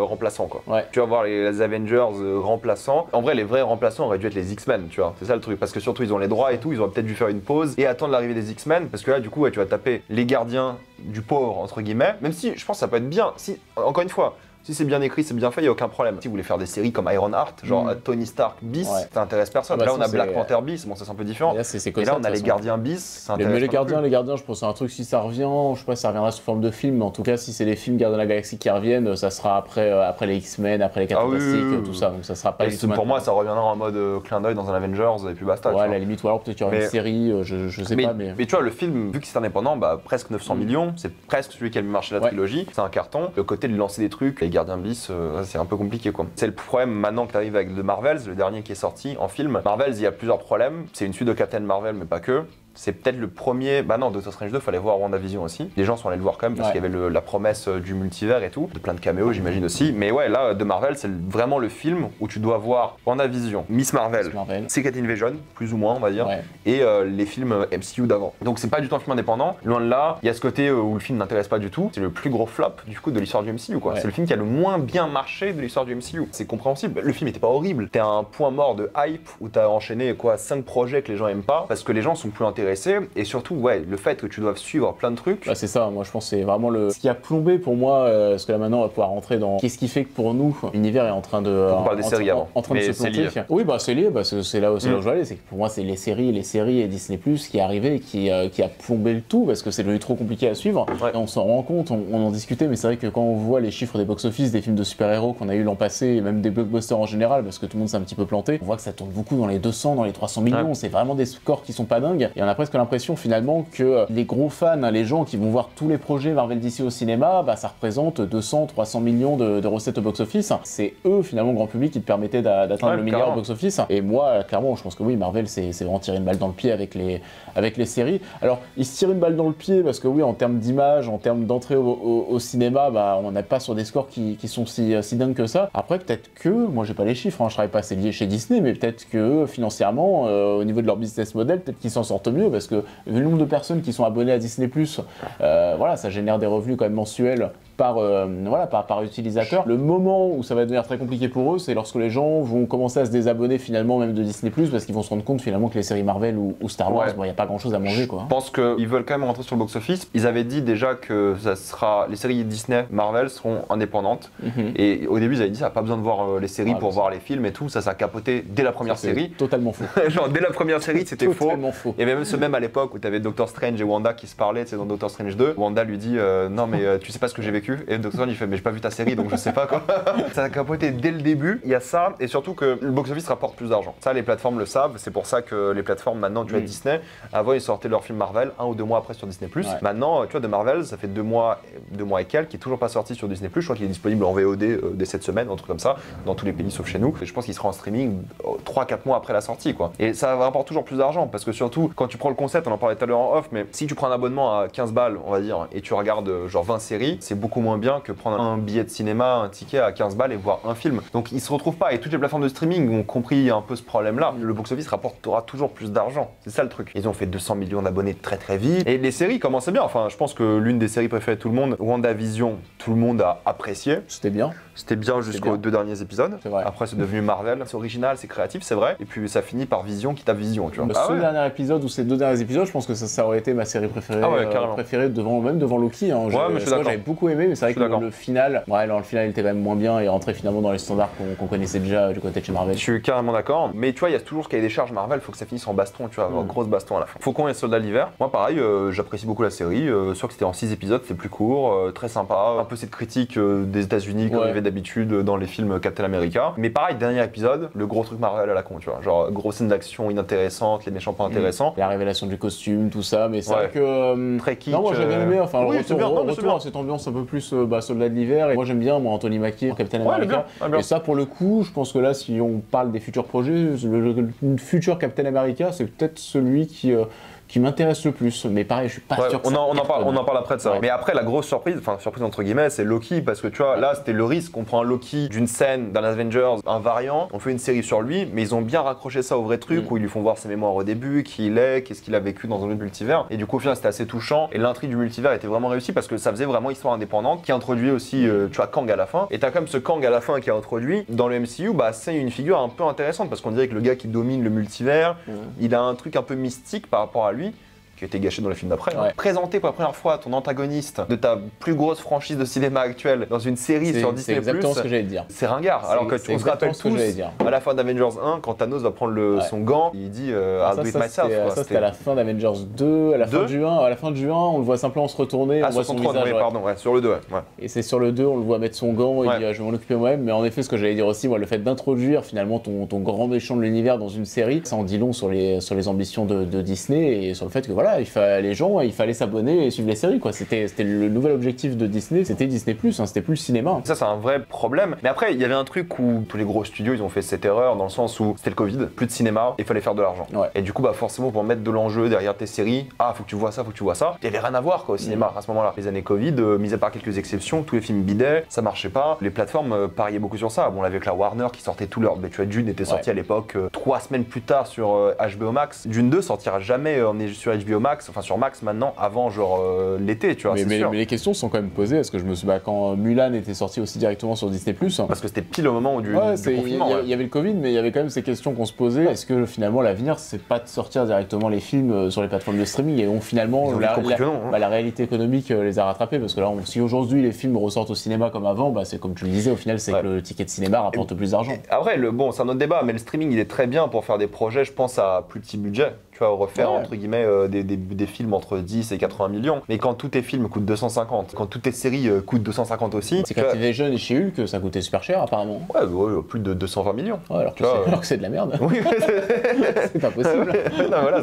remplaçant quoi. Tu vas voir les Avengers remplaçants. En vrai les vrais remplaçants auraient dû être les X-Men, tu vois. C'est ça le truc, parce que surtout ils ont les droits et tout, ils auraient peut-être dû faire une pause et attendre l'arrivée des X-Men, parce que là du coup tu vas taper les gardiens du pauvre entre guillemets, même si je pense que ça peut être bien, si encore une fois si c'est bien écrit, c'est bien fait, il n'y a aucun problème. Si vous voulez faire des séries comme Ironheart, genre Tony Stark bis, ça intéresse personne. Là, on a Black Panther bis, bon, ça c'est un peu différent. Et là, on a les Gardiens bis, ça intéresse mais les Gardiens, je pense que c'est un truc, si ça revient, je sais pas si ça reviendra sous forme de film, mais en tout cas, si c'est les films Gardiens de la Galaxie qui reviennent, ça sera après les X-Men, après les 4 Fantastiques, tout ça. Donc ça sera pas du tout. Pour moi, ça reviendra en mode clin d'œil dans un Avengers et puis basta. Ouais, à la limite, ou alors peut-être qu'il y aura une série, je sais pas. Mais tu vois, le film, vu que c'est indépendant, presque 900 millions, c'est presque celui qui a mieux marché la trilogie, c'est un carton. Le côté de lancer des trucs, les Gardiens bis, c'est un peu compliqué quoi. C'est le problème maintenant que tu arrives avec The Marvels, le dernier qui est sorti en film. Marvels, il y a plusieurs problèmes. C'est une suite de Captain Marvel, mais pas que. C'est peut-être le premier. Bah non, Doctor Strange 2, fallait voir WandaVision aussi. Les gens sont allés le voir quand même parce qu'il y avait la promesse du multivers et tout. De plein de caméos, j'imagine aussi. Mais ouais, là, The Marvel, c'est vraiment le film où tu dois voir WandaVision, Miss Marvel, Secret Invasion, plus ou moins, on va dire, et les films MCU d'avant. Donc c'est pas du tout un film indépendant. Loin de là, il y a ce côté où le film n'intéresse pas du tout. C'est le plus gros flop du coup de l'histoire du MCU quoi. C'est le film qui a le moins bien marché de l'histoire du MCU. C'est compréhensible. Le film était pas horrible. T'es à un point mort de hype où t'as enchaîné 5 projets que les gens aiment pas parce que les gens sont plus intéressés. Et surtout, le fait que tu doives suivre plein de trucs. C'est ça, moi je pense que c'est vraiment ce qui a plombé pour moi, parce que là maintenant on va pouvoir rentrer dans qu'est-ce qui fait que pour nous, l'univers est en train de. On parle des séries avant. En train de se planter. Oui, c'est lié, c'est là où je veux aller. C'est que pour moi, c'est les séries et Disney Plus qui est arrivé et qui a plombé le tout parce que c'est devenu trop compliqué à suivre. Et on s'en rend compte, on en discutait, mais c'est vrai que quand on voit les chiffres des box-office des films de super-héros qu'on a eu l'an passé, et même des blockbusters en général, parce que tout le monde s'est un petit peu planté, on voit que ça tourne beaucoup dans les 200, dans les 300 millions. C'est vraiment des scores qui sont pas dingues. Et on a presque l'impression finalement que les gros fans, les gens qui vont voir tous les projets Marvel DC au cinéma, ça représente 200, 300 millions de recettes au box-office. C'est eux finalement, grand public, qui te permettaient d'atteindre le milliard au box-office. Et moi, clairement, je pense que oui, Marvel, c'est vraiment tirer une balle dans le pied avec les séries. Alors, ils se tirent une balle dans le pied parce que oui, en termes d'image, en termes d'entrée au cinéma, on n'est pas sur des scores qui sont si dingues que ça. Après, peut-être que, moi j'ai pas les chiffres, je travaille pas assez lié chez Disney, mais peut-être que financièrement, au niveau de leur business model, peut-être qu'ils s'en sortent mieux parce que vu le nombre de personnes qui sont abonnées à Disney+, ça génère des revenus quand même mensuels voilà, par utilisateur. Le moment où ça va devenir très compliqué pour eux, c'est lorsque les gens vont commencer à se désabonner finalement même de Disney+, parce qu'ils vont se rendre compte finalement que les séries Marvel ou Star Wars, il n'y a pas grand chose à manger, quoi. Je pense qu'ils veulent quand même rentrer sur le box-office. Ils avaient dit déjà que les séries Disney, Marvel seront indépendantes. Et au début, ils avaient dit ça n'a pas besoin de voir les séries pour voir les films et tout. Ça a capoté dès la première série. Totalement faux. Genre dès la première série, c'était faux. Faux. Et même à l'époque où tu avais Doctor Strange et Wanda qui se parlaient, dans Doctor Strange 2, Wanda lui dit non mais tu sais pas ce que j'ai vécu. Et Doctor Strange il fait mais j'ai pas vu ta série donc je sais pas quoi. Ça a capoté dès le début. Il y a ça et surtout que le box-office rapporte plus d'argent. Ça les plateformes le savent. C'est pour ça que les plateformes maintenant, tu vois, Disney, avant ils sortaient leur film Marvel 1 ou 2 mois après sur Disney+. Maintenant, tu vois, de Marvel, ça fait 2 mois et quelques, qui est toujours pas sorti sur Disney+. Je crois qu'il est disponible en VOD dès cette semaine, un truc comme ça, dans tous les pays sauf chez nous. Et je pense qu'il sera en streaming 3-4 mois après la sortie, quoi. Et ça rapporte toujours plus d'argent parce que surtout, quand tu prends le concept, on en parlait tout à l'heure en off, mais si tu prends un abonnement à 15 balles, on va dire, et tu regardes genre 20 séries, c'est beaucoup moins bien que prendre un billet de cinéma, un ticket à 15 balles et voir un film. Donc ils se retrouvent pas et toutes les plateformes de streaming ont compris un peu ce problème-là. Le box-office rapportera toujours plus d'argent. C'est ça le truc. Ils ont fait 200 millions d'abonnés très très vite. Et les séries commençaient bien. Enfin, je pense que l'une des séries préférées de tout le monde, WandaVision, tout le monde a apprécié. C'était bien. C'était bien jusqu'aux 2 derniers épisodes. C'est vrai. Après, c'est devenu Marvel. C'est original, c'est créatif, c'est vrai. Et puis ça finit par Vision qui tape Vision, tu vois. Ce dernier épisode ou ces 2 derniers épisodes, je pense que ça aurait été ma série préférée. Préférée même devant Loki. Hein. J'avais beaucoup aimé, mais c'est vrai que le final, le final était quand même moins bien et rentrait finalement dans les standards qu'on connaissait déjà du côté de chez Marvel. Je suis carrément d'accord. Mais tu vois, il y a toujours ce cahier des charges Marvel, il faut que ça finisse en baston, tu vois, grosse baston à la fin. Faucon et Soldat d'hiver. Moi, pareil, j'apprécie beaucoup la série. Sûr que c'était en 6 épisodes, c'était plus court, très sympa. Un peu cette critique des États-Unis qu'on avait d'habitude dans les films Captain America. Mais pareil, dernier épisode, le gros truc Marvel à la con, tu vois. Genre, grosse scène d'action inintéressante, les méchants pas intéressants. La révélation du costume, tout ça, mais c'est vrai que. Très kitsch. Non, moi j'ai bien aimé. Enfin, oui, retour à cette ambiance un peu plus Soldat de l'hiver. Et moi j'aime bien, Anthony Mackie, Captain America. Et ça, pour le coup, je pense que là, si on parle des futurs projets, le futur Captain America, c'est peut-être celui qui m'intéresse le plus, mais pareil, je suis pas sûr que on en parle après de ça. Mais après, la grosse surprise, enfin surprise entre guillemets, c'est Loki, parce que tu vois, là c'était le risque, on prend un Loki d'une scène dans Avengers, un variant, on fait une série sur lui, mais ils ont bien raccroché ça au vrai truc, où ils lui font voir ses mémoires au début, qui il est, qu'est-ce qu'il a vécu dans un autre multivers, et du coup au final c'était assez touchant, et l'intrigue du multivers était vraiment réussie, parce que ça faisait vraiment histoire indépendante, qui introduit aussi, tu vois, Kang à la fin, et t'as quand même ce Kang à la fin qui est introduit, dans le MCU, c'est une figure un peu intéressante, parce qu'on dirait que le gars qui domine le multivers, il a un truc un peu mystique par rapport à lui, qui a été gâché dans les films d'après. Présenter pour la première fois ton antagoniste de ta plus grosse franchise de cinéma actuelle dans une série sur Disney+, c'est exactement ce que j'allais dire. C'est ringard. Alors que on se rappelle tous à la fin d'Avengers 1, quand Thanos va prendre son gant, il dit I'll do it myself. Ça c'était à la fin d'Avengers 2, à la fin du 1, on le voit simplement se retourner, on voit son visage. Sur le 2, Et c'est sur le 2, on le voit mettre son gant, il dit je vais m'en occuper moi-même. Mais en effet, ce que j'allais dire aussi, le fait d'introduire finalement ton grand méchant de l'univers dans une série, ça en dit long sur les ambitions de Disney et sur le fait que voilà, il fallait s'abonner et suivre les séries, quoi. C'était le nouvel objectif de Disney, c'était Disney+, c'était plus le cinéma. Ça c'est un vrai problème. Mais après il y avait un truc où tous les gros studios ils ont fait cette erreur dans le sens où c'était le Covid, plus de cinéma, il fallait faire de l'argent. Et du coup forcément pour mettre de l'enjeu derrière tes séries, faut que tu vois ça, il y avait rien à voir quoi au cinéma à ce moment-là. Les années Covid, mis à part quelques exceptions, tous les films bidaient, ça marchait pas. Les plateformes pariaient beaucoup sur ça. Bon, on avait avec la Warner qui sortait tout leur. Tu vois, Dune était sorti à l'époque 3 semaines plus tard sur HBO Max. Dune 2 sortira jamais sur HBO Max, enfin sur Max maintenant, avant genre l'été, tu vois. Mais les questions sont quand même posées. Est-ce que je me suis quand Mulan était sorti aussi directement sur Disney+, parce que c'était pile au moment du confinement. Il y avait le Covid, mais il y avait quand même ces questions qu'on se posait. Est-ce que finalement l'avenir, c'est pas de sortir directement les films sur les plateformes de streaming et finalement la réalité économique les a rattrapés, parce que là, si aujourd'hui les films ressortent au cinéma comme avant, c'est comme tu le disais, au final, c'est que le ticket de cinéma rapporte plus d'argent. Après, c'est un autre débat, mais le streaming, il est très bien pour faire des projets, je pense, à plus petit budget. Tu vas refaire entre guillemets des films entre 10 et 80 millions. Mais quand tous tes films coûtent 250, quand toutes tes séries coûtent 250 aussi. C'est quand t'étais jeune et chez Hulk, ça coûtait super cher apparemment. Plus de 220 millions. Alors que c'est de la merde. Oui, c'est pas possible. Non, voilà,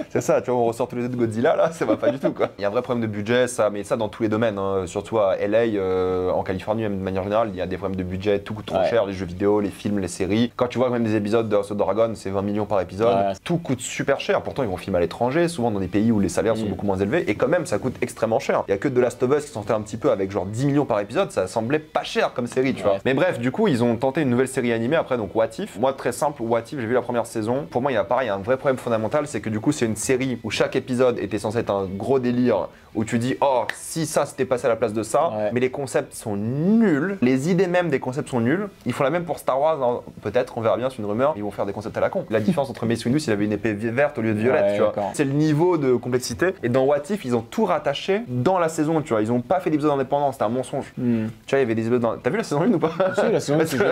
c'est ça. Tu vois, on ressort tous les deux de Godzilla là, ça va pas du tout quoi. Il y a un vrai problème de budget, mais ça dans tous les domaines, surtout à LA, en Californie même de manière générale, il y a des problèmes de budget, tout coûte trop cher, les jeux vidéo, les films, les séries. Quand tu vois même des épisodes de House of Dragon, c'est 20 millions par épisode, tout coûte super cher. cher. Pourtant, ils vont filmer à l'étranger, souvent dans des pays où les salaires sont beaucoup moins élevés, et quand même, ça coûte extrêmement cher. Il y a que The Last of Us qui sortait un petit peu avec genre 10 millions par épisode, ça semblait pas cher comme série, tu vois. Mais bref, du coup, ils ont tenté une nouvelle série animée après, donc What If. Moi, très simple, What If, j'ai vu la première saison. Pour moi, il y a pareil, un vrai problème fondamental, c'est que du coup, c'est une série où chaque épisode était censé être un gros délire, où tu dis, oh, si ça s'était passé à la place de ça, mais les concepts sont nuls, les idées même des concepts sont nuls. Ils font la même pour Star Wars, hein. Peut-être, on verra bien, c'est une rumeur, ils vont faire des concepts à la con. La différence entre Mace Windu, s'il avait une épée verte au lieu de violette, tu vois. C'est le niveau de complexité. Et dans What If, ils ont tout rattaché dans la saison, tu vois. Ils ont pas fait d'épisode indépendant, c'était un mensonge. Tu vois, il y avait des épisodes dans... T'as vu la saison 1 ou pas? Si, la saison 1, j'ai vu.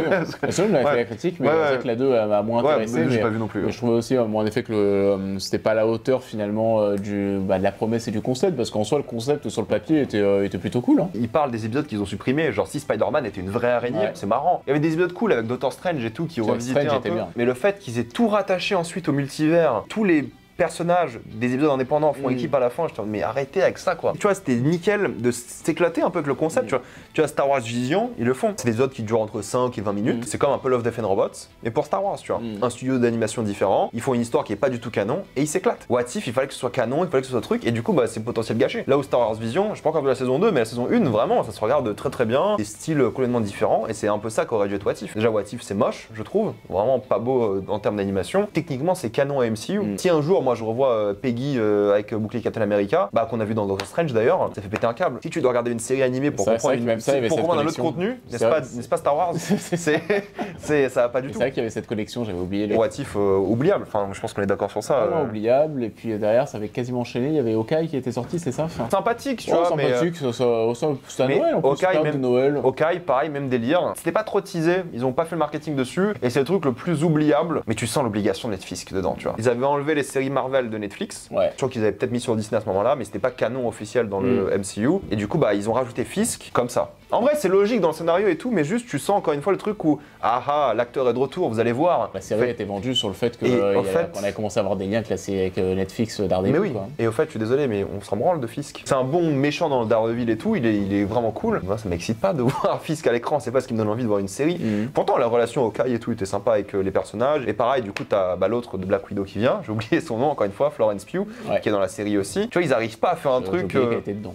La saison 1, on avait fait la critique, mais c'est vrai que la 2 m'a moins intéressé. J'ai pas vu non plus. Mais je trouvais aussi, en effet, que c'était pas à la hauteur finalement de la promesse et du concept, parce qu'en soi, le concept sur le papier était plutôt cool. Hein. Ils parlent des épisodes qu'ils ont supprimés, genre si Spider-Man était une vraie araignée, c'est marrant. Il y avait des épisodes cool avec Doctor Strange et tout qui revisitaient un peu. Mais le fait qu'ils aient tout rattaché ensuite au multivers, tous les personnages des épisodes indépendants font équipe à la fin, je te dis mais arrêtez avec ça quoi. Tu vois, c'était nickel de s'éclater un peu avec le concept, tu vois Star Wars Vision, ils le font. C'est des épisodes qui durent entre 5 et 20 minutes, c'est comme un peu Love, Death and Robots, mais pour Star Wars, tu vois. Un studio d'animation différent, ils font une histoire qui est pas du tout canon et ils s'éclatent. What If, il fallait que ce soit canon, il fallait que ce soit truc et du coup bah c'est potentiel gâché. Là où Star Wars Vision, je sais pas encore vu la saison 2, mais la saison 1 vraiment, ça se regarde très très bien, des styles complètement différents et c'est un peu ça qu'aurait dû être What If. Déjà What If c'est moche, je trouve, vraiment pas beau en termes d'animation. Techniquement c'est canon à MCU. Si un jour moi je revois Peggy avec bouclier Captain America, bah qu'on a vu dans Doctor Strange d'ailleurs, ça fait péter un câble. Si tu dois regarder une série animée pour comprendre un autre contenu, n'est-ce pas Star Wars, ça va pas du tout. C'est vrai qu'il y avait cette collection, j'avais oublié les... What If oubliable, enfin je pense qu'on est d'accord sur ça. Oubliable, et puis derrière ça avait quasiment enchaîné, il y avait Hawkeye qui était sorti, c'est ça sympathique, tu vois, sympathique, c'était à Noël en plus, Hawkeye, de Noël. Hawkeye, pareil, même délire. C'était pas trop teasé, ils ont pas fait le marketing dessus, et c'est le truc le plus oubliable, mais tu sens l'obligation de Netflix dedans, tu vois. Ils avaient enlevé les séries Marvel de Netflix. Je crois qu'ils avaient peut-être mis sur Disney à ce moment-là, mais c'était pas canon officiel dans le MCU. Et du coup, bah, ils ont rajouté Fisk comme ça. En vrai, c'est logique dans le scénario et tout, mais juste tu sens encore une fois le truc où l'acteur est de retour, vous allez voir. La série a été vendue sur le fait qu'on avait commencé à avoir des liens classés avec Netflix, Daredevil. Mais oui. Quoi. Et au fait, je suis désolé, mais on s'en branle de Fisk. C'est un bon méchant dans le Daredevil et tout. Il est vraiment cool. Moi, ça m'excite pas de voir Fisk à l'écran. C'est pas ce qui me donne envie de voir une série. Pourtant, la relation Hawkeye et tout était sympa avec les personnages. Et pareil, du coup, t'as l'autre de Black Widow qui vient. J'ai oublié son nom encore une fois, Florence Pugh, qui est dans la série aussi. Tu vois, ils arrivent pas à faire un truc. Qui était dedans.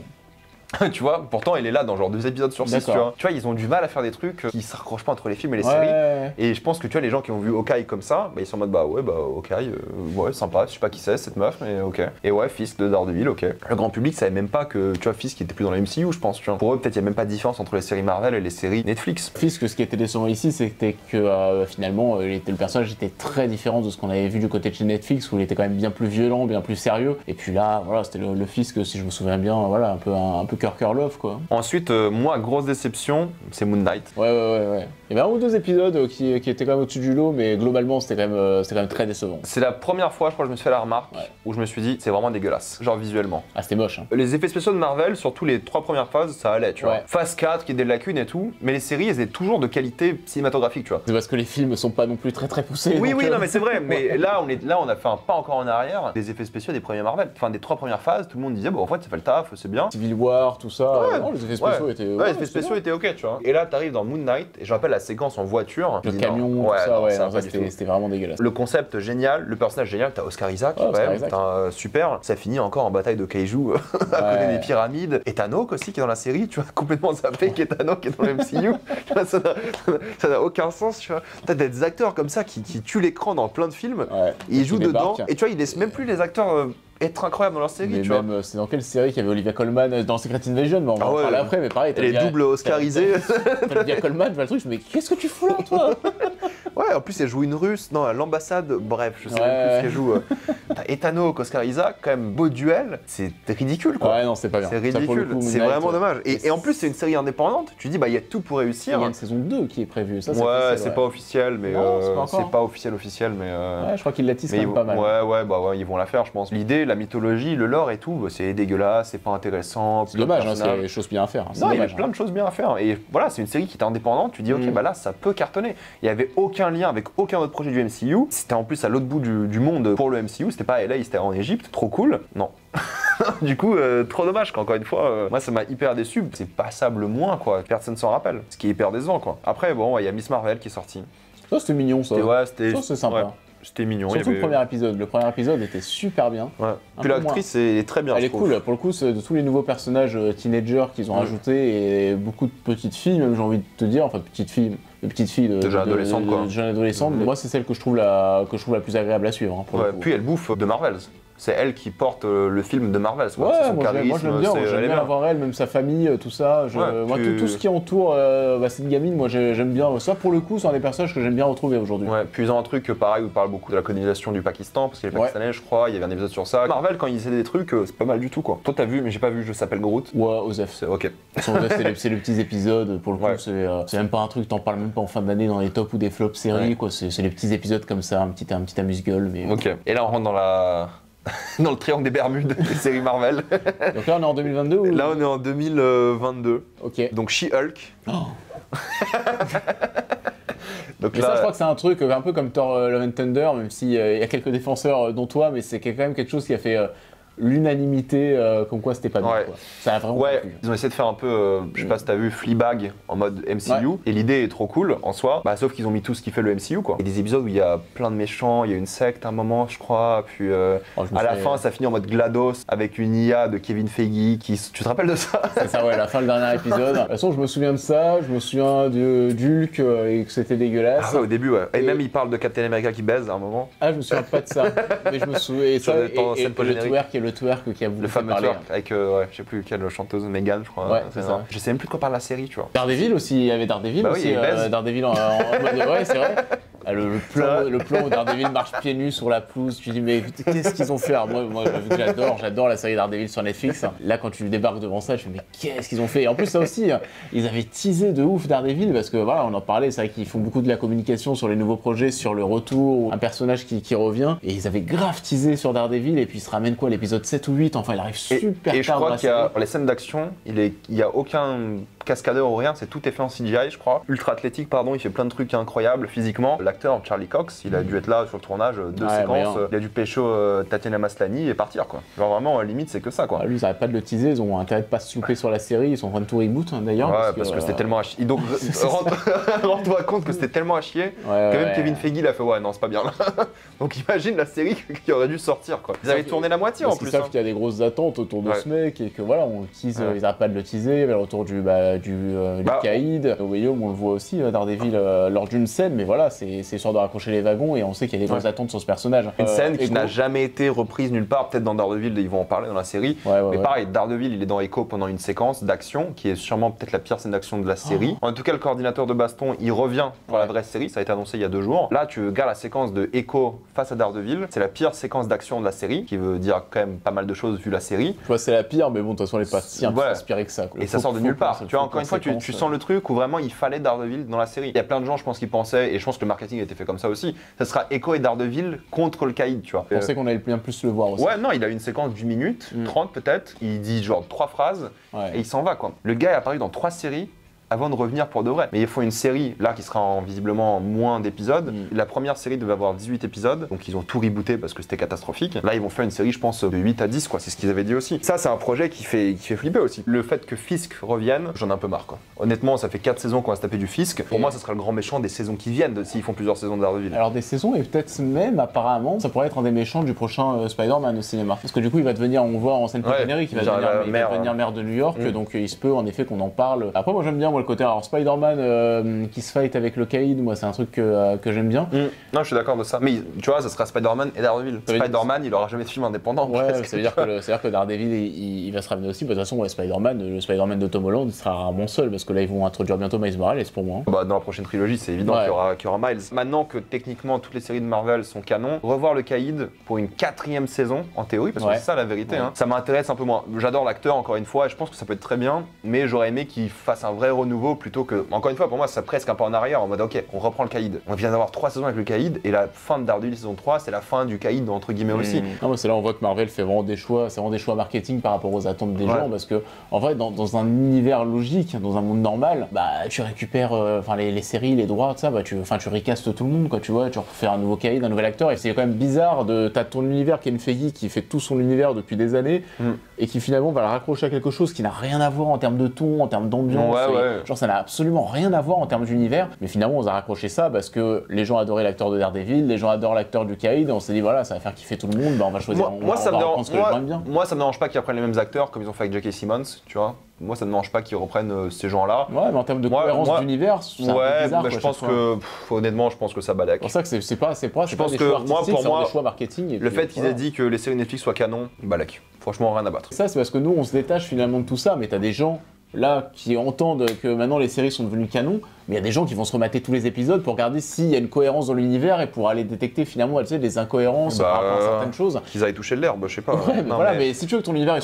Tu vois, pourtant elle est là dans genre 2 épisodes sur 6, tu vois. Tu vois, ils ont du mal à faire des trucs qui se raccrochent pas entre les films et les séries. Et je pense que tu vois, les gens qui ont vu Hawkeye comme ça, bah, ils sont en mode Hawkeye, ouais, sympa, je sais pas qui c'est cette meuf, mais ok. Et ouais, Fisk de Daredevil, ok. Le grand public savait même pas que, tu vois, Fisk était plus dans la MCU, je pense, tu vois. Pour eux, peut-être il y a même pas de différence entre les séries Marvel et les séries Netflix. Fisk, ce qui était décevant ici, c'était que finalement, le personnage était très différent de ce qu'on avait vu du côté de chez Netflix, où il était quand même bien plus violent, bien plus sérieux. Et puis là, voilà, c'était le Fisk, si je me souviens bien, voilà, un peu cœur love, quoi. Ensuite, moi, grosse déception, c'est Moon Knight. Ouais. Il y avait un ou deux épisodes qui étaient quand même au-dessus du lot, mais globalement, c'était quand même très décevant. C'est la première fois, je crois, que je me suis fait la remarque où je me suis dit, c'est vraiment dégueulasse, genre visuellement. Ah, c'était moche. Hein. Les effets spéciaux de Marvel, surtout les 3 premières phases, ça allait, tu vois. Phase 4, qui est des lacunes et tout, mais les séries, elles étaient toujours de qualité cinématographique, tu vois. C'est parce que les films sont pas non plus très poussés. Oui, non, mais c'est vrai, mais là, on a fait un pas encore en arrière. Les effets spéciaux des premiers Marvel, enfin des 3 premières phases, tout le monde disait, bon, en fait, ça fait le taf, c'est bien. Civil War, tout ça. Non, les effets spéciaux étaient. Ouais, les effets spéciaux étaient ok, tu vois. Et là, t'arrives dans Moon Knight, et je rappelle la séquence en voiture. Le camion, c'était vraiment dégueulasse. Le concept génial, le personnage génial, t'as Oscar Isaac, super. Ça finit encore en bataille de kaiju à côté des pyramides. Et Thanos aussi qui est dans la série, tu vois, complètement zappé, qui est Thanos qui est dans le MCU. Ça n'a aucun sens, tu vois. T'as des acteurs comme ça qui tuent l'écran dans plein de films, ils jouent dedans, et tu vois, ils laissent même plus les acteurs être incroyables dans leur série, tu vois. C'est dans quelle série qu'il y avait Olivia Colman dans Secret Invasion, mais on va en parler après, mais pareil. Elle est double Oscarisée. Olivia Colman, le truc, mais qu'est-ce que tu fous là, toi? Ouais, en plus elle joue une russe, non, à l'ambassade, bref, je sais même plus ce qu'elle joue. T'as Etano, Oscar Isaac, quand même, beau duel, c'est ridicule quoi. Ouais, non, c'est pas bien. C'est ridicule, c'est vraiment dommage. Et en plus, c'est une série indépendante, tu dis, bah, il y a tout pour réussir. Il y a une saison 2 qui est prévue, ça, c'est pas officiel, mais. C'est pas officiel, mais. Ouais, je crois qu'ils la tissent quand même pas mal. Ouais, ils vont la faire, je pense. L'idée, la mythologie, le lore et tout, c'est dégueulasse, c'est pas intéressant. C'est dommage, il y a des choses bien à faire. Non, il y avait plein de choses bien à faire. Et voilà, c'est une série qui était indépendante, tu dis, ok, bah là, ça peut cartonner. Il y avait aucun lien avec aucun autre projet du MCU. C'était en plus à l'autre bout du monde pour le MCU. C'était pas à LA, c'était en Égypte. Trop cool. Non. Du coup, trop dommage qu'encore une fois, moi ça m'a hyper déçu. C'est passable moins quoi. Personne s'en rappelle. Ce qui est hyper décevant quoi. Après, bon, il y a Miss Marvel qui est sortie. Ça c'était mignon ça. C'était c'est sympa. C'était mignon. Surtout le premier épisode. Le premier épisode était super bien. Ouais. Puis l'actrice est très bien. Elle est cool. Pour le coup, de tous les nouveaux personnages teenagers qu'ils ont rajoutés et beaucoup de petites filles, même j'ai envie de te dire, enfin petites filles de jeunes adolescentes quoi. De jeunes adolescentes. Moi, c'est celle que je trouve la plus agréable à suivre. Hein, pour le coup. Puis elle bouffe de Marvels. C'est elle qui porte le film de Marvel. Ouais, moi j'aime bien, j'aime bien avoir elle, même sa famille, tout ça. Moi, tout ce qui entoure cette gamine, moi j'aime bien. Ça, pour le coup, c'est un des personnages que j'aime bien retrouver aujourd'hui. Ouais, puis ils ont un truc pareil où ils parlent beaucoup de la colonisation du Pakistan, parce qu'il est pakistanais, je crois. Il y avait un épisode sur ça. Marvel, quand ils essaient des trucs, c'est pas mal du tout quoi. Toi, t'as vu, mais j'ai pas vu, je s'appelle Groot. Ouais, Osef. Ok. C'est les petits épisodes, pour le coup, c'est même pas un truc, t'en parles même pas en fin d'année dans les tops ou des flops séries, quoi. C'est les petits épisodes comme ça, un petit amuse-gueule. Ok. Et là, on rentre dans le triangle des Bermudes des séries Marvel. Donc là on est en 2022 ou... Là on est en 2022. Ok. Donc She-Hulk. Oh. Donc mais là... ça je crois que c'est un truc un peu comme Thor Love and Thunder, même s'il y a quelques défenseurs dont toi, mais c'est quand même quelque chose qui a fait l'unanimité comme quoi c'était pas bien. Quoi. Ça a vraiment pas plu. Ils ont essayé de faire un peu, je sais pas si t'as vu Fleabag en mode MCU, et l'idée est trop cool en soi, sauf qu'ils ont mis tout ce qui fait le MCU quoi. Il y a des épisodes où il y a plein de méchants, il y a une secte à un moment je crois, puis à la fin ça finit en mode GLaDOS avec une IA de Kevin Feige qui... Tu te rappelles de ça? C'est ça, ouais, la fin, le dernier épisode. De toute façon je me souviens de ça, je me souviens d'Hulk et que c'était dégueulasse. Ah ouais, au début ouais. Et même il parle de Captain America qui baise à un moment. Ah je me souviens pas de ça, mais je me souviens et ça, le twerk qui a voulu le fameux parler. twerk avec je sais plus quelle chanteuse, Megan je crois. Ouais, c'est ça. Je sais même plus de quoi parle la série tu vois. Daredevil aussi, il y avait Daredevil aussi, Daredevil en mode ouais c'est vrai. Le plan où Daredevil marche pieds nus sur la pelouse, tu dis mais qu'est-ce qu'ils ont fait? Alors moi vu que j'adore la série Daredevil sur Netflix, là quand tu débarques devant ça, je fais mais qu'est-ce qu'ils ont fait? Et en plus ça aussi, ils avaient teasé de ouf Daredevil parce que voilà, on en parlait, c'est vrai qu'ils font beaucoup de la communication sur les nouveaux projets, sur le retour, un personnage qui revient, et ils avaient grave teasé sur Daredevil, et puis il se ramène quoi, l'épisode 7 ou 8, enfin il arrive super tard. Et je crois qu'il y a les scènes d'action, il y a aucun cascadeur ou rien, c'est tout est fait en CGI je crois. Ultra athlétique pardon, il fait plein de trucs incroyables physiquement. L'acteur Charlie Cox, il a dû être là sur le tournage, 2 séquences, il a dû pécho Tatiana Maslany et partir quoi. Genre vraiment limite c'est que ça quoi. Lui ils arrêtent pas de le teaser, ils ont intérêt de pas se louper sur la série, ils sont en train de tout reboot d'ailleurs. Ouais parce que c'était tellement à chier. Donc rends-toi compte que c'était tellement à chier que même Kevin Feige il a fait ouais non c'est pas bien là. Donc imagine la série qui aurait dû sortir quoi. Ils avaient tourné la moitié en plus. Ils savent qu'il y a des grosses attentes autour de ce mec et que voilà on le tease, ils arrêtent pas de le teaser, le retour du Caïd. William on le voit aussi Daredevil lors d'une scène, mais voilà c'est histoire de raccrocher les wagons et on sait qu'il y a des grosses attentes sur ce personnage. Une scène qui n'a jamais été reprise nulle part, peut-être dans Daredevil ils vont en parler dans la série. Mais pareil Daredevil il est dans Echo pendant une séquence d'action qui est sûrement peut-être la pire scène d'action de la série. En tout cas le coordinateur de baston il revient pour la vraie série, ça a été annoncé il y a 2 jours. Là tu regardes la séquence de Echo face à Daredevil, c'est la pire séquence d'action de la série, qui veut dire quand même pas mal de choses vu la série. Tu vois c'est la pire mais bon de toute façon elle est pas si inspirée que ça. Quoi. Et ça sort de nulle part. Tu vois encore une fois tu sens le truc où vraiment il fallait Daredevil dans la série. Il y a plein de gens je pense qui pensaient, et je pense que le marketing a été fait comme ça aussi, ça sera Echo et Daredevil contre le Caïd tu vois. Je pensais qu'on allait bien plus le voir aussi. Ouais non il a une séquence d'1 minute, 30 peut-être, il dit genre 3 phrases et il s'en va quoi. Le gars est apparu dans 3 séries avant de revenir pour de vrai. Mais ils font une série, là, qui sera visiblement moins d'épisodes. La première série devait avoir 18 épisodes, donc ils ont tout rebooté parce que c'était catastrophique. Là, ils vont faire une série, je pense, de 8 à 10, quoi. C'est ce qu'ils avaient dit aussi. Ça, c'est un projet qui fait flipper aussi. Le fait que Fisk revienne, j'en ai un peu marre, quoi. Honnêtement, ça fait 4 saisons qu'on va se taper du Fisk. Pour moi, ça sera le grand méchant des saisons qui viennent, s'ils font plusieurs saisons de Daredevil. Alors, des saisons, et peut-être même, apparemment, ça pourrait être un des méchants du prochain Spider-Man au cinéma. Parce que du coup, il va devenir, on voit en scène générique, il va devenir maire de New York, donc il se peut, en effet, qu'on en parle. Après, moi, j'aime bien, le côté, alors, Spider-Man qui se fight avec le Caïd, moi c'est un truc que j'aime bien. Non, je suis d'accord de ça. Mais tu vois, ça sera Spider-Man et Daredevil. Spider-Man, il aura jamais de film indépendant. Ouais, ça veut dire que Daredevil il va se ramener aussi. De toute façon, le Spider-Man de Tom Holland sera rarement seul parce que là ils vont introduire bientôt Miles Morales pour moi. Dans la prochaine trilogie, c'est évident qu'il y aura Miles. Maintenant que techniquement toutes les séries de Marvel sont canon, revoir le Caïd pour une 4e saison en théorie, parce que c'est ça la vérité. Ça m'intéresse un peu moins. J'adore l'acteur encore une fois et je pense que ça peut être très bien, mais j'aurais aimé qu'il fasse un vrai renouveau plutôt que. Encore une fois, pour moi, c'est presque un pas en arrière en mode ok, on reprend le Caïd. On vient d'avoir 3 saisons avec le Caïd et la fin de Daredevil saison 3, c'est la fin du Caïd entre guillemets aussi. Non, c'est là on voit que Marvel fait vraiment des choix, c'est vraiment des choix marketing par rapport aux attentes des gens parce que en vrai, dans un univers logique, dans un monde normal, tu récupères les séries, les droits, tout ça, tu recastes tout le monde, quoi, tu vois, tu refais un nouveau Caïd, un nouvel acteur et c'est quand même bizarre t'as ton univers Kevin Feige qui fait tout son univers depuis des années et qui finalement va le raccrocher à quelque chose qui n'a rien à voir en termes de ton, en termes d'ambiance. Genre ça n'a absolument rien à voir en termes d'univers, mais finalement on a raccroché ça parce que les gens adoraient l'acteur de Daredevil, les gens adorent l'acteur du Caïd, et on s'est dit voilà, ça va faire kiffer tout le monde, bah on va choisir. Moi, ça me dérange pas qu'ils reprennent les mêmes acteurs comme ils ont fait avec J.K. Simmons, tu vois. Moi, ça me dérange pas qu'ils reprennent ces gens-là. Ouais, mais en termes de cohérence d'univers, c'est un peu bizarre. Ouais, je pense que, honnêtement, je pense que ça balèque. C'est pour ça que c'est pas des choix artistiques, c'est des choix marketing. Le fait qu'ils aient dit que les séries Netflix soient canon, balèque. Franchement, rien à battre. Ça, c'est parce que nous, on se détache finalement de tout ça, mais t'as des gens là qui entendent que maintenant les séries sont devenues canon, mais il y a des gens qui vont se remater tous les épisodes pour regarder s'il y a une cohérence dans l'univers et pour aller détecter finalement des incohérences par rapport à certaines choses. Qu'ils aillent toucher de l'herbe, je sais pas. Ouais, mais si tu veux que ton univers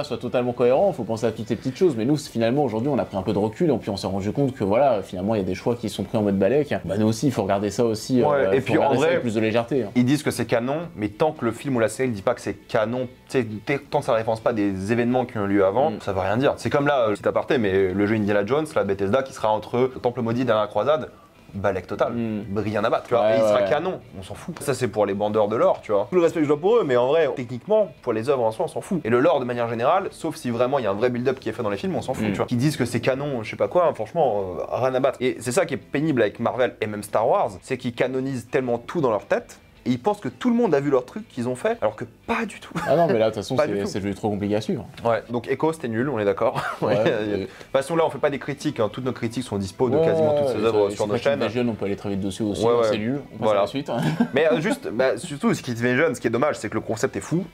soit totalement cohérent, il faut penser à toutes ces petites choses. Mais nous, finalement, aujourd'hui, on a pris un peu de recul et puis on s'est rendu compte que voilà, finalement, il y a des choix qui sont pris en mode balèque. Bah nous aussi, il faut regarder ça aussi. Et puis en vrai, avec plus de légèreté. Ils disent que c'est canon, mais tant que le film ou la série ne dit pas que c'est canon, tant que ça ne référence pas des événements qui ont eu lieu avant, ça veut rien dire. C'est comme là, petit aparté, mais le jeu Indiana Jones, la Bethesda, qui sera entre le Temple Maudit et Dernière Croisade, balèque total, rien à battre, tu vois, et il sera canon, on s'en fout. Ça c'est pour les bandeurs de lore, tu vois. Tout le respect que je dois pour eux, mais en vrai, techniquement, pour les œuvres en soi, on s'en fout. Et le lore de manière générale, sauf si vraiment il y a un vrai build-up qui est fait dans les films, on s'en fout, tu vois. Qui disent que c'est canon, je sais pas quoi, franchement, rien à battre. Et c'est ça qui est pénible avec Marvel et même Star Wars, c'est qu'ils canonisent tellement tout dans leur tête. Et ils pensent que tout le monde a vu leur truc qu'ils ont fait, alors que pas du tout. Ah non, mais là, de toute façon, c'est devenu trop compliqué à suivre. Ouais, donc Echo, c'était nul, on est d'accord. De toute façon, là, on fait pas des critiques, hein. Toutes nos critiques sont dispo de quasiment toutes ces œuvres sur nos chaînes. Vision, on peut aller très vite dessus aussi, c'est nul, on passe à la suite. Mais juste, surtout, Skate Vision, ce qui est dommage, c'est que le concept est fou.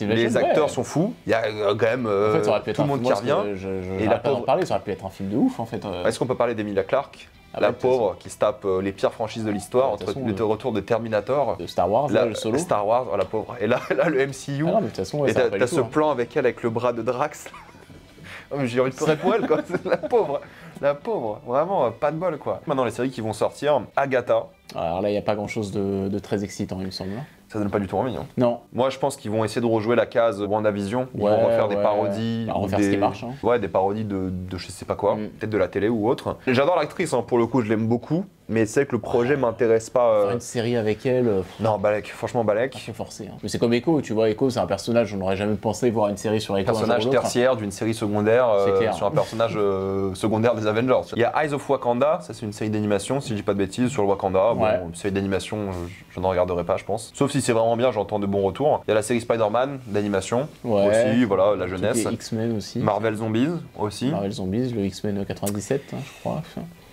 Les acteurs sont fous, il y a quand même tout le monde qui revient. Et la pauvre parler, ça aurait pu être un film de ouf en fait. Est-ce qu'on peut parler d'Emilia Clarke? La pauvre qui se tape les pires franchises de l'histoire entre le retour de Terminator, de Star Wars, le solo. Star Wars, la pauvre. Et là le MCU. Ah non, mais de toute façon, et t'as ce plan avec elle avec le bras de Drax. J'ai envie de pleurer pour elle, quoi. La pauvre, vraiment pas de bol, quoi. Maintenant les séries qui vont sortir, Agatha. Alors là, il n'y a pas grand chose de très excitant, il me semble. Ça donne pas du tout envie. Hein. Non. Moi, je pense qu'ils vont essayer de rejouer la case WandaVision. Ils vont refaire des parodies. Refaire ce qui marche. Hein. Ouais, des parodies de je sais pas quoi, peut-être de la télé ou autre. J'adore l'actrice, hein, pour le coup, je l'aime beaucoup. Mais c'est que le projet m'intéresse pas. Faire une série avec elle. Non, balèque, franchement balèque. C'est forcé. Hein. Mais c'est comme Echo, tu vois, Echo c'est un personnage, on n'aurait jamais pensé voir une série sur Echo. Personnage tertiaire d'une série secondaire sur un personnage secondaire des Avengers. Il y a Eyes of Wakanda, ça c'est une série d'animation, si je dis pas de bêtises, sur le Wakanda. Bon, une série d'animation, je n'en regarderai pas, je pense. Sauf si c'est vraiment bien, j'entends de bons retours. Il y a la série Spider-Man d'animation aussi, voilà, la jeunesse. X-Men aussi. Marvel Zombies aussi. Marvel Zombies, le X-Men 97, hein, je crois.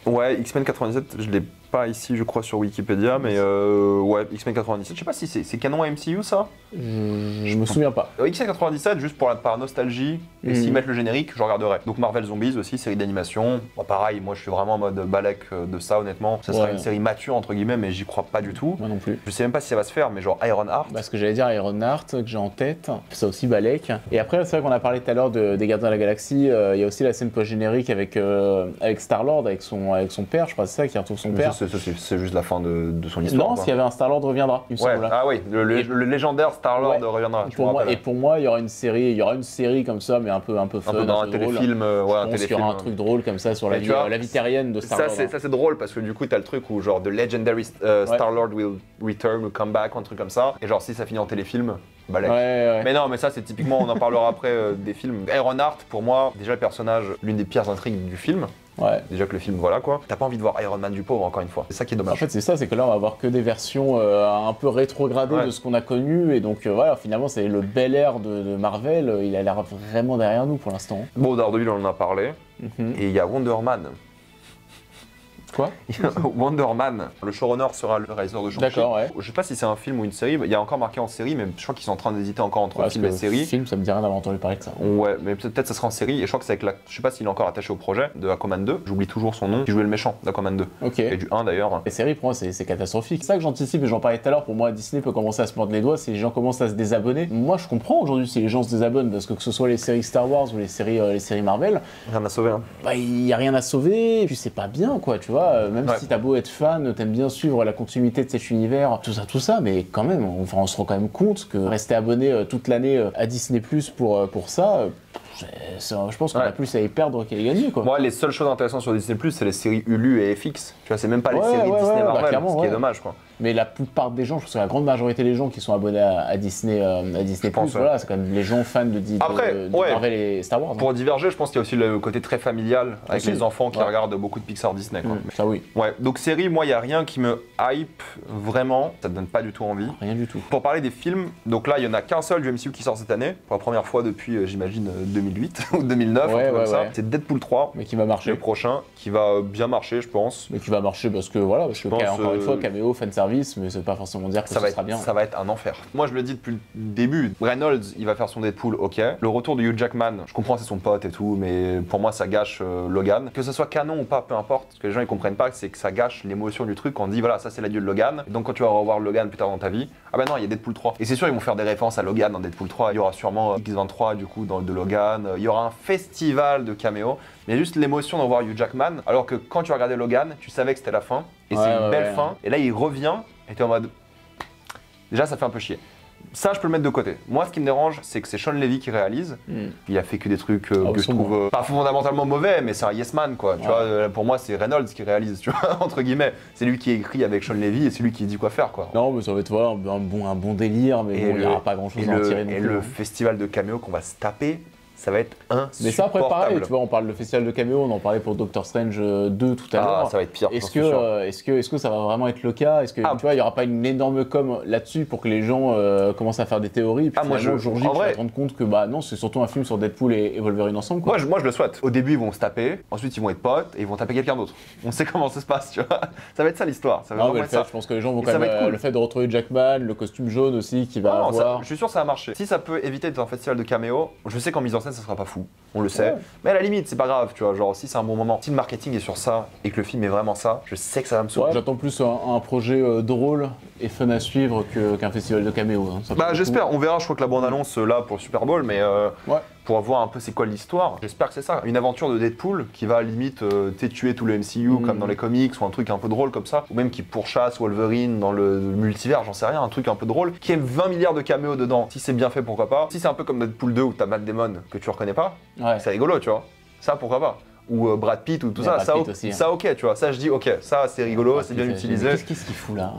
Ouais, X-Men 97, je l'ai pas ici, je crois, sur Wikipédia, mais ouais, X-Men 97. Je sais pas si c'est canon à MCU, ça. Je me souviens pas. X-Men 97, juste par nostalgie, et s'ils mettent le générique, je regarderai. Donc Marvel Zombies aussi, série d'animation. Bon, pareil, moi je suis vraiment en mode balèque de ça, honnêtement. Ça sera une série mature, entre guillemets, mais j'y crois pas du tout. Moi non plus. Je sais même pas si ça va se faire, mais genre Iron Heart. Bah, ce que j'allais dire, Iron Heart, que j'ai en tête, ça aussi balèque. Et après, c'est vrai qu'on a parlé tout à l'heure des Gardiens de la Galaxie, il y a aussi la scène post-générique avec Star-Lord, avec son père, je crois que c'est ça, qui retrouve son père. C'est juste la fin de son histoire. Non, s'il y avait un Star-Lord reviendra, il me semble. Ah oui, le légendaire Star-Lord reviendra. Pour moi, il y aura une série comme ça, mais un peu fun. Un peu dans un téléfilm, un téléfilm. Il y aura un truc drôle comme ça sur la vie terrienne de Star-Lord. Ça c'est drôle parce que du coup t'as le truc où genre The Legendary Star-Lord will return, will come back, un truc comme ça. Et genre si ça finit en téléfilm, balèque. Mais non, mais ça c'est typiquement, on en parlera après des films. Iron Heart, pour moi, déjà le personnage, l'une des pires intrigues du film. Déjà que le film, voilà quoi. T'as pas envie de voir Iron Man du pauvre, encore une fois. C'est ça qui est dommage. En fait, c'est ça, c'est que là, on va avoir que des versions un peu rétrogradées de ce qu'on a connu. Et donc, voilà, finalement, c'est le bel air de Marvel. Il a l'air vraiment derrière nous pour l'instant. Bon, Daredevil, on en a parlé. Et il y a Wonder Man. Quoi? Wonder Man, le showrunner sera le réalisateur de Shang-Chi. D'accord, ouais. Je sais pas si c'est un film ou une série, il y a encore marqué en série, mais je crois qu'ils sont en train d'hésiter encore entre film et série. Film, ça me dit rien d'avoir entendu parler de ça. Ouais, mais peut-être ça sera en série, et je crois que c'est avec je sais pas s'il est encore attaché au projet de Aquaman 2, j'oublie toujours son nom, qui jouait le méchant d'Aquaman 2. Ok. Et du 1 d'ailleurs. Les séries, pour moi, c'est catastrophique. C'est ça que j'anticipe, et j'en parlais tout à l'heure, pour moi, Disney peut commencer à se mordre les doigts si les gens commencent à se désabonner. Moi, je comprends aujourd'hui si les gens se désabonnent, parce que ce soit les séries Star Wars ou les séries Marvel, rien à sauver. Hein. Bah, il y a rien à sauver, et puis c'est pas bien, quoi, tu vois. Même si t'as beau être fan, t'aimes bien suivre la continuité de cet univers, tout ça, mais quand même, on se rend quand même compte que rester abonné toute l'année à Disney Plus pour ça, je pense qu'on a plus à y perdre qu'à y gagner, quoi. Moi, les seules choses intéressantes sur Disney Plus, c'est les séries Hulu et FX. Tu vois, c'est même pas les séries Disney Marvel, ce qui est dommage, quoi. Mais la plupart des gens, je pense que la grande majorité des gens qui sont abonnés à Disney, voilà, c'est quand même les gens fans de Marvel et Star Wars. Pour diverger, je pense qu'il y a aussi le côté très familial avec les enfants qui regardent beaucoup de Pixar Disney. Quoi. Ça oui. Ouais, donc série, moi, il n'y a rien qui me hype vraiment. Ça ne donne pas du tout envie. Rien du tout. Pour parler des films, donc là, il n'y en a qu'un seul du MCU qui sort cette année, pour la première fois depuis, j'imagine, 2008 ou 2009, un truc comme ça. C'est Deadpool 3. Mais qui va marcher. Le prochain, qui va bien marcher, je pense. Mais qui va marcher parce que, encore une fois, caméo, fanservice, mais c'est pas forcément dire que ça sera bien. Ça va être un enfer. Moi, je le dis depuis le début. Reynolds, il va faire son Deadpool, ok. Le retour de Hugh Jackman, je comprends, c'est son pote et tout, mais pour moi, ça gâche Logan. Que ce soit canon ou pas, peu importe. Ce que les gens ils comprennent pas, c'est que ça gâche l'émotion du truc. On dit, voilà, ça c'est l'adieu de Logan. Donc quand tu vas revoir Logan plus tard dans ta vie, ah ben non, il y a Deadpool 3. Et c'est sûr, ils vont faire des références à Logan dans Deadpool 3. Il y aura sûrement X23 du coup de Logan. Il y aura un festival de caméos. Mais juste l'émotion d'en voir Hugh Jackman, alors que quand tu regardais Logan, tu savais que c'était la fin. Et c'est une belle fin. Et là, il revient et t'es en mode. Déjà, ça fait un peu chier. Ça, je peux le mettre de côté. Moi, ce qui me dérange, c'est que c'est Sean Levy qui réalise. Il a fait que des trucs que je trouve pas fondamentalement mauvais, mais c'est un yes man, quoi. Tu vois, pour moi, c'est Reynolds qui réalise, tu vois, entre guillemets. C'est lui qui écrit avec Sean Levy et c'est lui qui dit quoi faire, quoi. Non, mais ça va être un bon délire, mais il n'y aura pas grand-chose à en tirer non plus. Et le festival de caméos qu'on va se taper, ça va être insupportable. Mais ça, après, pareil, tu vois, on parle de festival de caméo, on en parlait pour Doctor Strange 2 tout à l'heure. Ça va être pire. Est-ce que ça va vraiment être le cas? Est-ce que tu vois, il n'y aura pas une énorme com là-dessus pour que les gens commencent à faire des théories? Puis moi, aujourd'hui, tu vas te rendre compte que non, c'est surtout un film sur Deadpool et Wolverine ensemble, quoi. Moi, je le souhaite. Au début, ils vont se taper, ensuite, ils vont être potes et ils vont taper quelqu'un d'autre. On sait comment ça se passe, tu vois. Ça va être ça l'histoire. Je pense que les gens vont quand même. Le fait de retrouver Jackman, le costume jaune aussi qui va avoir. Je suis sûr que ça va marcher. Si ça peut éviter d'être un festival de caméo, je sais qu'en mise en scène, ça sera pas fou. On le sait, mais à la limite, c'est pas grave, tu vois. Genre, si c'est un bon moment, si le marketing est sur ça et que le film est vraiment ça, je sais que ça va me sauver. J'attends plus un projet drôle et fun à suivre qu'un festival de caméo. Hein. J'espère, on verra. Je crois que la bande-annonce là pour le Super Bowl, mais pour voir un peu c'est quoi l'histoire, j'espère que c'est ça. Une aventure de Deadpool qui va limite tuer tout le MCU comme dans les comics ou un truc un peu drôle comme ça, ou même qui pourchasse Wolverine dans le multivers, j'en sais rien, un truc un peu drôle, qui ait 20 milliards de caméos dedans. Si c'est bien fait, pourquoi pas. Si c'est un peu comme Deadpool 2 où t'as Matt Damon que tu reconnais pas, c'est rigolo, tu vois. Ça, pourquoi pas. Ou Brad Pitt ou tout ça, ça ok, tu vois, ça je dis ok, ça c'est rigolo, c'est bien utilisé. Qu'est-ce qu'il fout là?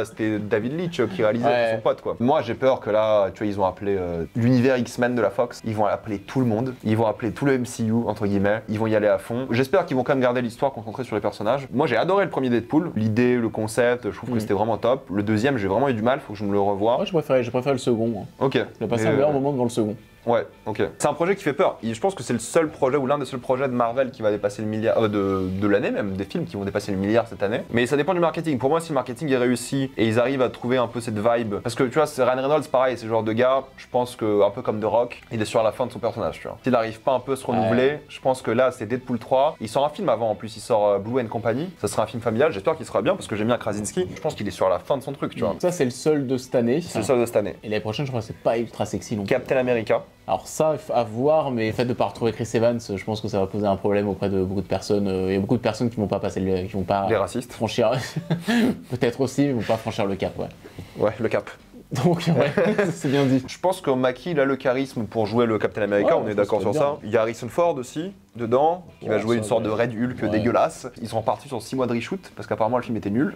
C'était David Leitch qui réalisait son pote, quoi. Moi j'ai peur que là, tu vois, ils ont appelé l'univers X-Men de la Fox, ils vont appeler tout le monde, ils vont appeler tout le MCU entre guillemets, ils vont y aller à fond. J'espère qu'ils vont quand même garder l'histoire concentrée sur les personnages. Moi j'ai adoré le premier Deadpool, l'idée, le concept, je trouve que c'était vraiment top. Le deuxième j'ai vraiment eu du mal, faut que je me le revoie. Moi je préfère le second. Ok. J'ai passé un meilleur moment devant le second. Ouais, ok. C'est un projet qui fait peur. Je pense que c'est le seul projet ou l'un des seuls projets de Marvel qui va dépasser le milliard, de l'année même, des films qui vont dépasser le milliard cette année. Mais ça dépend du marketing. Pour moi, si le marketing est réussi et ils arrivent à trouver un peu cette vibe, parce que tu vois, c'est Ryan Reynolds, pareil, c'est le genre de gars, je pense que un peu comme The Rock, il est sur la fin de son personnage, tu vois. S'il n'arrive pas un peu à se renouveler, je pense que là, c'est Deadpool 3. Il sort un film avant, en plus, il sort Blue & Company. Ça sera un film familial. J'espère qu'il sera bien parce que j'aime bien Krasinski. Je pense qu'il est sur la fin de son truc, tu vois. Ça, c'est le seul de cette année. C'est le seul de cette année. Et l'année prochaine, je crois que c'est pas ultra sexy non plus. Captain America. Alors ça, à voir, mais le fait de ne pas retrouver Chris Evans, je pense que ça va poser un problème auprès de beaucoup de personnes. Il y a beaucoup de personnes qui vont pas passer qui vont pas les racistes franchir, peut-être aussi, mais vont pas franchir le cap, Ouais, le cap. Donc c'est bien dit. Je pense que Mackie, il a le charisme pour jouer le Captain America, on est d'accord sur ça. Il y a Harrison Ford aussi, dedans, qui va jouer une sorte de Red Hulk dégueulasse. Ils sont repartis sur 6 mois de reshoot, parce qu'apparemment le film était nul.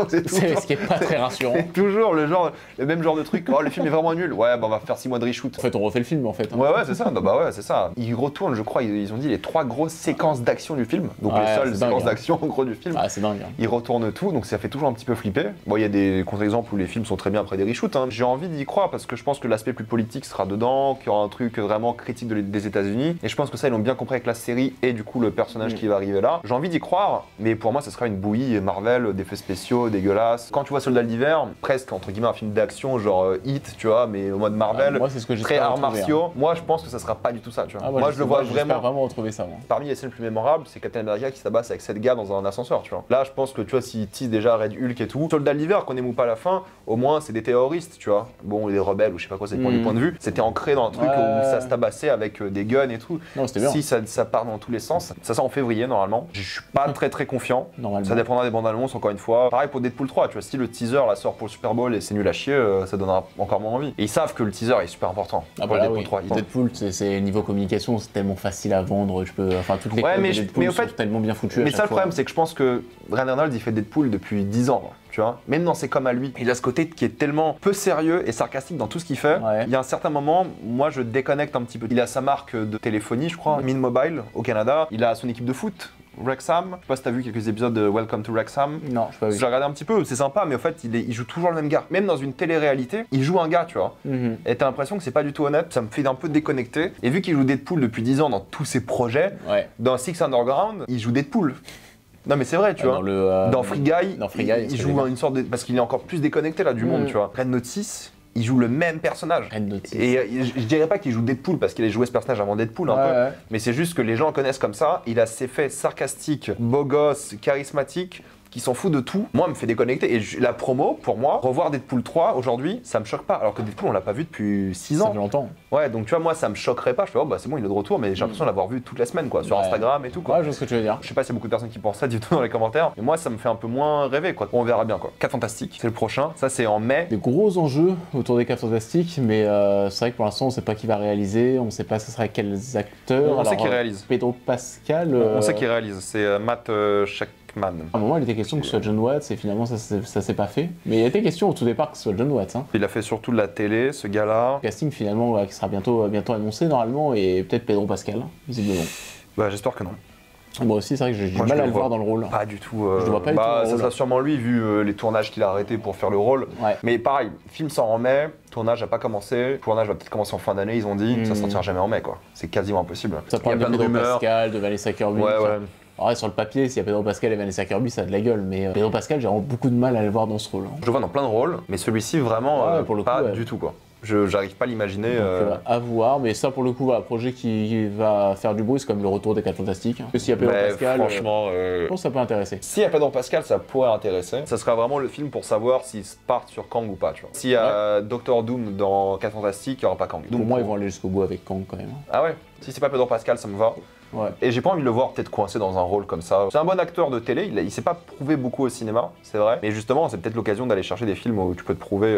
C'est ce qui est pas très rassurant. C'est toujours le même genre de truc, oh le film est vraiment nul, ouais on va faire 6 mois de reshoot. En fait on refait le film en fait. Ouais c'est ça, c'est ça. Ils retournent, je crois, ils ont dit les 3 grosses séquences d'action du film, donc les seules séquences d'action en gros du film. C'est dingue. Ils retournent tout, donc ça fait toujours un petit peu flipper. Bon, il y a des contre-exemples où les films sont très bien après des reshoots, J'ai envie d'y croire parce que je pense que l'aspect plus politique sera dedans, qu'il y aura un truc vraiment critique des États-Unis, et je pense que ça ils l'ont bien compris avec la série et du coup le personnage qui va arriver là. J'ai envie d'y croire, mais pour moi ça sera une bouillie Marvel, d'effets spéciaux dégueulasses. Quand tu vois Soldat d'hiver, presque entre guillemets un film d'action genre Hit, tu vois, mais au mode Marvel, moi, c'est ce que très arts martiaux. Moi je pense que ça sera pas du tout ça, tu vois. Moi je le vois vraiment retrouver ça. Moi. Parmi les scènes les plus mémorables, c'est Captain America qui s'abasse avec 7 gars dans un ascenseur, tu vois. Là je pense que tu vois, s'ils teasent déjà Red Hulk et tout, Soldat d'hiver qu'on aime ou pas à la fin, au moins c'est des terroristes, tu vois. Bon, les rebelles ou je sais pas quoi, c'est du point de vue. C'était ancré dans un truc où ça se tabassait avec des guns et tout. Non, c'était bien. Si ça part dans tous les sens, ça sort en février normalement. Je suis pas très confiant. Normalement. Ça dépendra des bandes annonces encore une fois. Pareil pour Deadpool 3, tu vois, si le teaser là sort pour le Super Bowl et c'est nul à chier, ça donnera encore moins envie. Et ils savent que le teaser est super important pour le Deadpool 3. Deadpool, c'est niveau communication, c'est tellement facile à vendre. Toutes les codes de Deadpool sont tellement bien foutues. Mais ça le problème, c'est que je pense que Ryan Reynolds il fait Deadpool depuis 10 ans. tu vois. Même dans ses coms à lui, il a ce côté qui est tellement peu sérieux et sarcastique dans tout ce qu'il fait. Ouais. Il y a un certain moment, moi je déconnecte un petit peu. Il a sa marque de téléphonie, je crois, Mint Mobile au Canada. Il a son équipe de foot. Wrexham, je sais pas si t'as vu quelques épisodes de Welcome to Wrexham. Non, je sais pas vu. J'ai regardé un petit peu, c'est sympa, mais en fait, il joue toujours le même gars. Même dans une télé-réalité, il joue un gars, tu vois. Et t'as l'impression que c'est pas du tout honnête, ça me fait un peu déconnecter. Et vu qu'il joue Deadpool depuis 10 ans dans tous ses projets, dans Six Underground, il joue Deadpool. Non mais c'est vrai, tu vois. Dans Free Guy, il joue une sorte de... Parce qu'il est encore plus déconnecté là du monde, tu vois. Red Notice, il joue le même personnage. Et je dirais pas qu'il joue Deadpool parce qu'il a joué ce personnage avant Deadpool un peu, mais c'est juste que les gens le connaissent comme ça. Il a ses faits sarcastiques, beau gosse, charismatiques, qui s'en fout de tout. Moi, me fait déconnecter. Et la promo, pour moi, revoir Deadpool 3 aujourd'hui, ça me choque pas. Alors que Deadpool, on l'a pas vu depuis 6 ans. Ça fait longtemps. Ouais, donc tu vois, moi, ça me choquerait pas. Je fais, oh bah c'est bon, il est de retour, mais j'ai l'impression de l'avoir vu toute la semaine, quoi, sur Instagram et tout, quoi. Ouais, je vois ce que tu veux dire. Je sais pas s'il y a beaucoup de personnes qui pensent ça du tout dans les commentaires, mais moi, ça me fait un peu moins rêver, quoi. On verra bien, quoi. 4 Fantastiques, c'est le prochain. Ça, c'est en mai. Des gros enjeux autour des 4 Fantastiques, mais c'est vrai que pour l'instant, on sait pas qui va réaliser, on sait pas ce sera quels acteurs. On sait qui réalise. Pedro Pascal. On sait qui réalise. C'est Matt Shakman. À un moment, il était question que ce soit John Watts et finalement, ça s'est pas fait. Mais il a été question au tout départ que ce soit John Watts. Hein. Il a fait surtout de la télé, ce gars-là. Le casting finalement qui sera bientôt annoncé normalement et peut-être Pedro Pascal, visiblement. Bah, j'espère que non. Moi aussi, c'est vrai que j'ai du mal à le voir dans le rôle. Pas du tout. Je ne vois pas du tout dans le ça rôle. sera sûrement lui, vu les tournages qu'il a arrêtés pour faire le rôle. Ouais. Mais pareil, film sort en mai, tournage n'a pas commencé. Le tournage va peut-être commencer en fin d'année, ils ont dit. Ça sortira jamais en mai, quoi. C'est quasiment impossible. Ça parle de Pedro Pascal, de Vanessa Kirby. Ouais. Alors, sur le papier, s'il y a Pedro Pascal et Vanessa Kirby, ça a de la gueule. Mais Pedro Pascal, j'ai vraiment beaucoup de mal à le voir dans ce rôle. Hein. Je le vois dans plein de rôles, mais celui-ci, vraiment, pour le coup, pas du tout, quoi. J'arrive pas à l'imaginer. À voir, mais ça pour le coup, voilà, projet qui va faire du bruit, c'est comme le retour des 4 Fantastiques. Parce que s'il y a Pedro Pascal, franchement, je pense que ça peut intéresser. S'il y a Pedro Pascal, ça pourrait intéresser. Ça sera vraiment le film pour savoir s'ils partent sur Kang ou pas, tu vois. S'il y a Doctor Doom dans 4 Fantastiques, il n'y aura pas Kang. Pour moi, ils vont aller jusqu'au bout avec Kang quand même. Ah ouais. Si c'est pas Pedro Pascal, ça me va. Ouais. Et j'ai pas envie de le voir peut-être coincé dans un rôle comme ça. C'est un bon acteur de télé, il s'est pas prouvé beaucoup au cinéma, c'est vrai. Mais justement, c'est peut-être l'occasion d'aller chercher des films où tu peux te prouver.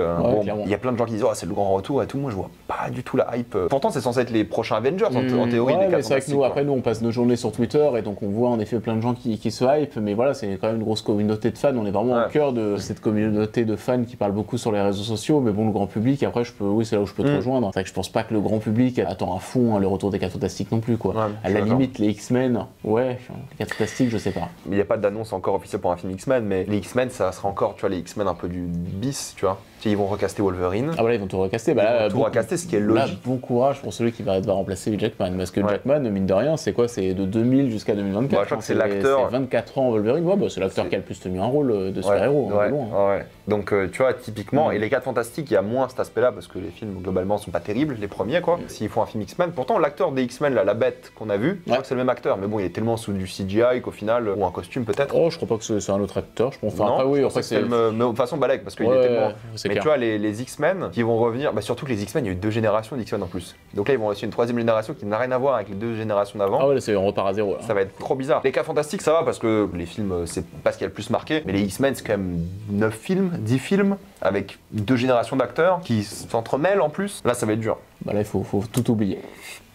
Il y a plein de gens qui disent, oh, c'est le grand retour et tout. Moi, je vois pas du tout la hype. Pourtant, c'est censé être les prochains Avengers en théorie. Ouais, mais c'est vrai que nous, après, nous, on passe nos journées sur Twitter et donc on voit en effet plein de gens qui se hype. Mais voilà, c'est quand même une grosse communauté de fans. On est vraiment au cœur de cette communauté de fans qui parlent beaucoup sur les réseaux sociaux. Mais bon, le grand public, après, c'est là où je peux te rejoindre. C'est vrai que je pense pas que le grand public attend à fond le retour des 4 Fantastiques non plus, quoi. Ouais, à la limite, les X-Men. Ouais, les 4 Fantastiques, je sais pas. Il n'y a pas d'annonce encore officielle pour un film X-Men, mais les X-Men, ça sera encore, tu vois, les X-Men un peu du bis, tu vois. Ils vont recaster Wolverine. Ah bah là, ils vont tout recaster. Recaster, ce qui est logique. Là, bon courage pour celui qui va remplacer Hugh Jackman. Parce que Jackman, mine de rien, c'est quoi? C'est de 2000 jusqu'à 2024. Bah, je crois que c'est l'acteur. C'est 24 ans Wolverine. Ouais, bah, c'est l'acteur qui a le plus tenu un rôle de super-héros. Ouais. Donc, tu vois, typiquement, et les 4 Fantastiques, il y a moins cet aspect-là parce que les films, globalement, sont pas terribles, les premiers, quoi. S'ils font un film X-Men, pourtant, l'acteur des X-Men, là, la bête qu'on a vu, je crois que c'est le même acteur. Mais bon, il est tellement sous du CGI qu'au final, ou un costume peut-être. Oh, je crois pas que c'est un autre acteur. Je pense. Non, après, oui, après, c'est. Mais de toute façon, Balek, parce qu'il est tellement. Mais tu vois, les X-Men qui vont revenir, bah surtout que les X-Men, il y a eu 2 générations d'X-Men en plus. Donc là, ils vont aussi une 3e génération qui n'a rien à voir avec les 2 générations d'avant. Ah ouais, c'est on repart à zéro là. Ça va être trop bizarre. Les 4 Fantastiques, ça va parce que les films, c'est pas ce qui a le plus marqué. Mais les X-Men, c'est quand même 9 films, 10 films, avec 2 générations d'acteurs qui s'entremêlent en plus. Là, ça va être dur. Bah là, il faut tout oublier.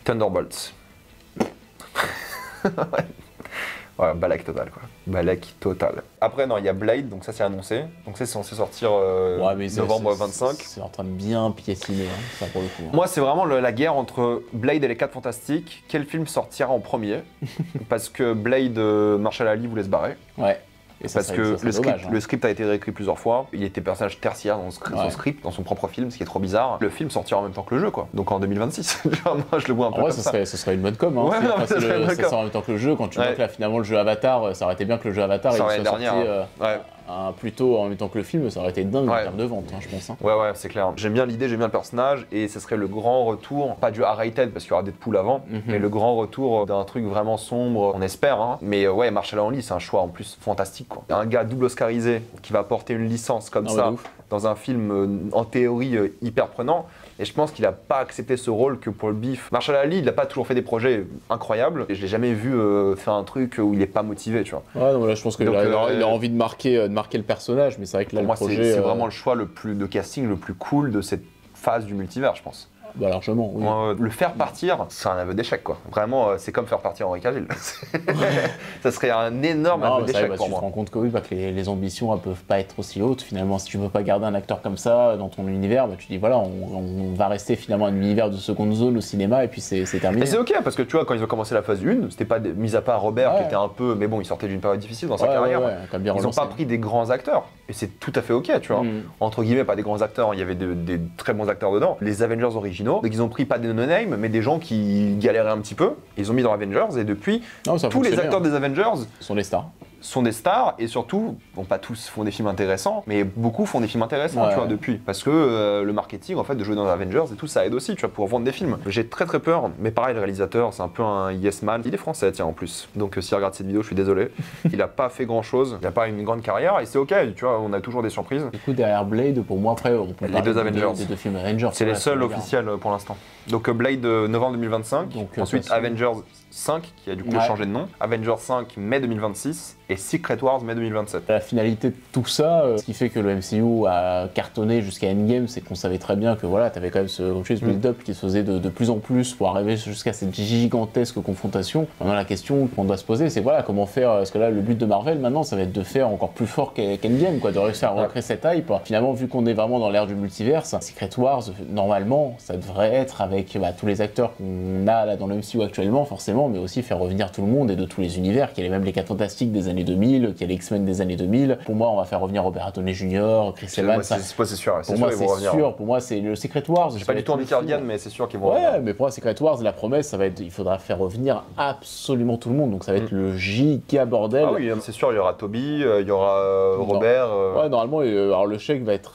Thunderbolts. Ouais, Balek total, quoi. Balek total. Après, non, il y a Blade, donc ça c'est annoncé. Donc c'est censé sortir novembre 25. C'est en train de bien piétiner, hein, ça pour le coup. Moi, c'est vraiment la guerre entre Blade et les 4 Fantastiques. Quel film sortira en premier? Parce que Blade, Marshall Ali voulait se barrer. Ouais. Parce que le script a été réécrit plusieurs fois. Il était personnage tertiaire dans son script, dans son propre film, ce qui est trop bizarre. Le film sortira en même temps que le jeu, quoi. Donc en 2026. Moi, je le vois un peu comme ça. Ce serait une bonne com. Hein. Ouais, ça sort en même temps que le jeu. Quand tu vois que là, finalement, le jeu Avatar, ça aurait été bien que le jeu Avatar il soit sorti plutôt en même temps que le film. Ça aurait été dingue en termes de vente, hein, je pense. Hein. Ouais, c'est clair. J'aime bien l'idée, j'aime bien le personnage. Et ce serait le grand retour, pas du R-rated parce qu'il y aura Deadpool avant, mais le grand retour d'un truc vraiment sombre, on espère. Hein. Mais ouais, Marshall Ali, c'est un choix en plus fantastique, quoi. Un gars double Oscarisé qui va porter une licence comme ça dans un film en théorie hyper prenant. Et je pense qu'il n'a pas accepté ce rôle que pour le bif. Marshall Ali, il n'a pas toujours fait des projets incroyables. Et je l'ai jamais vu faire un truc où il n'est pas motivé, tu vois. Ouais, non, là, je pense qu'il a envie de marquer le personnage, mais c'est vrai que là, pour moi, c'est vraiment le choix de casting le plus cool de cette phase du multivers, je pense. Bah largement, oui. Le faire partir, c'est un aveu d'échec quoi. Vraiment, c'est comme faire partir Henry Cavill. Ça serait un énorme aveu d'échec pour moi. Tu te rends compte que oui, que les ambitions elles peuvent pas être aussi hautes finalement. Si tu peux pas garder un acteur comme ça dans ton univers, bah, tu dis voilà, on va rester finalement un univers de seconde zone au cinéma et puis c'est terminé. Et c'est ok parce que tu vois, quand ils ont commencé la phase 1, c'était pas mis à part Robert qui était un peu, mais bon, il sortait d'une période difficile dans sa carrière. Ils ont pas pris des grands acteurs et c'est tout à fait ok, tu vois. Entre guillemets, pas des grands acteurs, il y avait des très bons acteurs dedans. Les Avengers originaux, donc ils ont pris pas des no-name, mais des gens qui galéraient un petit peu. Ils ont mis dans Avengers et depuis, tous les acteurs des Avengers sont des stars et surtout, bon pas tous font des films intéressants, mais beaucoup font des films intéressants, tu vois, depuis. Parce que le marketing, en fait, de jouer dans Avengers et tout, ça aide aussi, tu vois, pour vendre des films. J'ai très peur, mais pareil, le réalisateur, c'est un peu un yes man. Il est français, tiens, en plus. Donc s'il regarde cette vidéo, je suis désolé. Il a pas fait grand chose, il a pas une grande carrière et c'est ok, tu vois, on a toujours des surprises. Du coup, derrière Blade, pour moi, après, on peut les deux Avengers. Des deux films Avengers. C'est les seuls officiels pour l'instant. Donc Blade novembre 2025, donc, ensuite Avengers 5 qui a du coup changé de nom, Avengers 5 mai 2026 et Secret Wars mai 2027. La finalité de tout ça, ce qui fait que le MCU a cartonné jusqu'à Endgame, c'est qu'on savait très bien que voilà, t'avais quand même ce build-up qui se faisait de plus en plus pour arriver jusqu'à cette gigantesque confrontation. Maintenant la question qu'on doit se poser, c'est voilà, comment faire, parce que là le but de Marvel maintenant ça va être de faire encore plus fort qu'Endgame, quoi, de réussir à recréer cette hype. Finalement vu qu'on est vraiment dans l'ère du multiverse, Secret Wars normalement ça devrait être avec tous les acteurs qu'on a là dans le MCU actuellement forcément, mais aussi faire revenir tout le monde et de tous les univers, qu'il y ait même les 4 Fantastiques des années 2000, qu'il y ait les X-Men des années 2000. Pour moi, on va faire revenir Robert Downey Jr., Chris Evans. C'est sûr, pour moi, c'est sûr. Pour moi, c'est le Secret Wars. J'ai pas du tout envie qu'ils reviennent, mais c'est sûr qu'ils vont revenir. Ouais, mais pour moi, Secret Wars, la promesse, ça va être, il faudra faire revenir absolument tout le monde. Donc ça va être le giga bordel. Ah oui, c'est sûr, il y aura Toby, il y aura Robert. Ouais, normalement, alors le chèque va être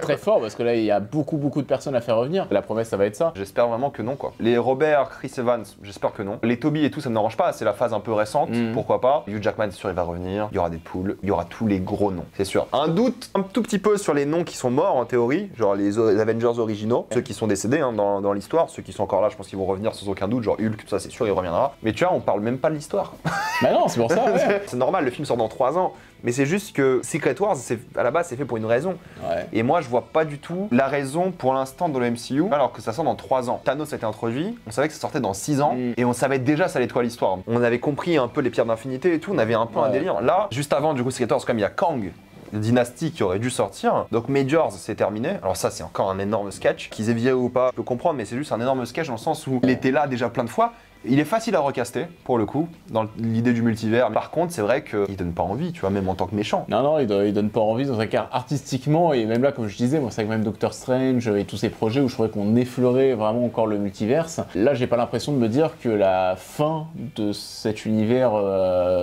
très fort parce que là, il y a beaucoup de personnes à faire revenir. La promesse, ça va être ça. J'espère vraiment que non, quoi. Les Robert, Chris Evans, j'espère que non. Les Toby et tout, ça me dérange pas, c'est la phase un peu récente, pourquoi pas. Hugh Jackman, c'est sûr, il va revenir. Il y aura Deadpool, il y aura tous les gros noms, c'est sûr. Un doute un tout petit peu sur les noms qui sont morts en théorie, genre les Avengers originaux, ceux qui sont décédés dans l'histoire, ceux qui sont encore là, je pense qu'ils vont revenir sans aucun doute, genre Hulk, tout ça, c'est sûr, il reviendra. Mais tu vois, on parle même pas de l'histoire. Bah non, c'est pour ça, ouais. C'est normal, le film sort dans 3 ans. Mais c'est juste que Secret Wars, à la base, c'est fait pour une raison. Ouais. Et moi, je vois pas du tout la raison pour l'instant dans le MCU, alors que ça sort dans 3 ans. Thanos a été introduit, on savait que ça sortait dans 6 ans, et on savait déjà ça allait être quoi l'histoire. On avait compris un peu les pierres d'infinité et tout, on avait un peu un délire. Là, juste avant, du coup, Secret Wars, comme il y a Kang, dynastie qui aurait dû sortir. Donc Majors, c'est terminé. Alors ça, c'est encore un énorme sketch. Qu'ils aient viré ou pas, je peux comprendre, mais c'est juste un énorme sketch dans le sens où il était là déjà plein de fois. Il est facile à recaster, pour le coup, dans l'idée du multivers. Par contre, c'est vrai qu'il donne pas envie, tu vois, même en tant que méchant. Non, il donne pas envie, dans un cas artistiquement, et même là, comme je disais, moi, c'est avec même Doctor Strange et tous ces projets où je trouvais qu'on effleurait vraiment encore le multiverse. Là, j'ai pas l'impression de me dire que la fin de cet univers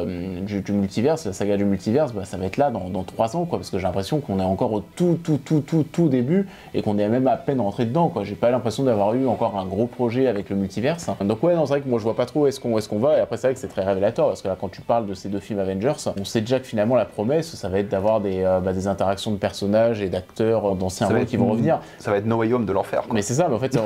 du multiverse, la saga du multiverse, bah, ça va être là dans 3 ans, quoi, parce que j'ai l'impression qu'on est encore au tout début, et qu'on est même à peine rentré dedans, quoi. J'ai pas l'impression d'avoir eu encore un gros projet avec le multiverse. Donc ouais, non, c'est vrai que moi je vois pas trop où est-ce qu'on va, et après c'est vrai que c'est très révélateur parce que là quand tu parles de ces 2 films Avengers, on sait déjà que finalement la promesse ça va être d'avoir des interactions de personnages et d'acteurs d'anciens rôles qui vont revenir. Ça va être No Way Home de l'enfer. Mais c'est ça, mais en fait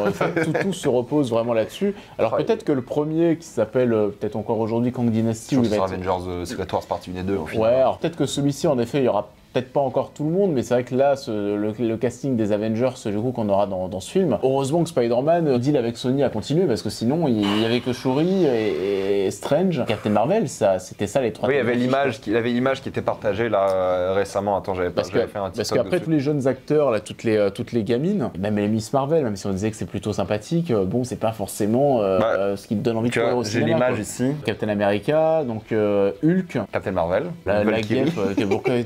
tout se repose vraiment là-dessus. Alors peut-être que le premier qui s'appelle peut-être encore aujourd'hui Kang Dynasty, où il va être Avengers Secret Wars partie 1 et 2 au final. Ouais, alors peut-être que celui-ci en effet il y aura peut-être pas encore tout le monde, mais c'est vrai que là, le casting des Avengers, du coup, qu'on aura dans ce film, heureusement que Spider-Man deal avec Sony a continué, parce que sinon, il y avait que Shuri et Strange. Captain Marvel, c'était ça les 3. Oui, il y avait l'image qui était partagée là récemment. Attends, j'avais fait un TikTok parce qu'après, tous les jeunes acteurs, là, toutes les gamines, même les Miss Marvel, même si on disait que c'est plutôt sympathique, bon, c'est pas forcément ce qui te donne envie de voir au cinéma. J'ai l'image ici. Captain America, donc Hulk. Captain Marvel. La guêpe,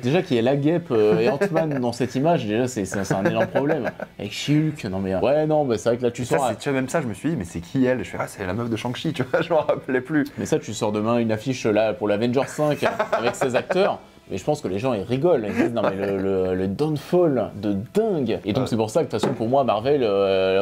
déjà qu'il y ait la guêpe et Ant-Man dans cette image, déjà c'est un énorme problème. Avec She-Hulk, non mais ouais, non, mais c'est vrai que là tu sors. Tu vois, même ça, je me suis dit, mais c'est qui elle? Je fais, c'est la meuf de Shang-Chi, tu vois, je m'en rappelais plus. Mais ça, tu sors demain une affiche là pour l'Avengers 5 avec ces acteurs. Mais je pense que les gens ils rigolent, ils disent non mais le downfall de dingue. Et donc c'est pour ça que de toute façon pour moi Marvel,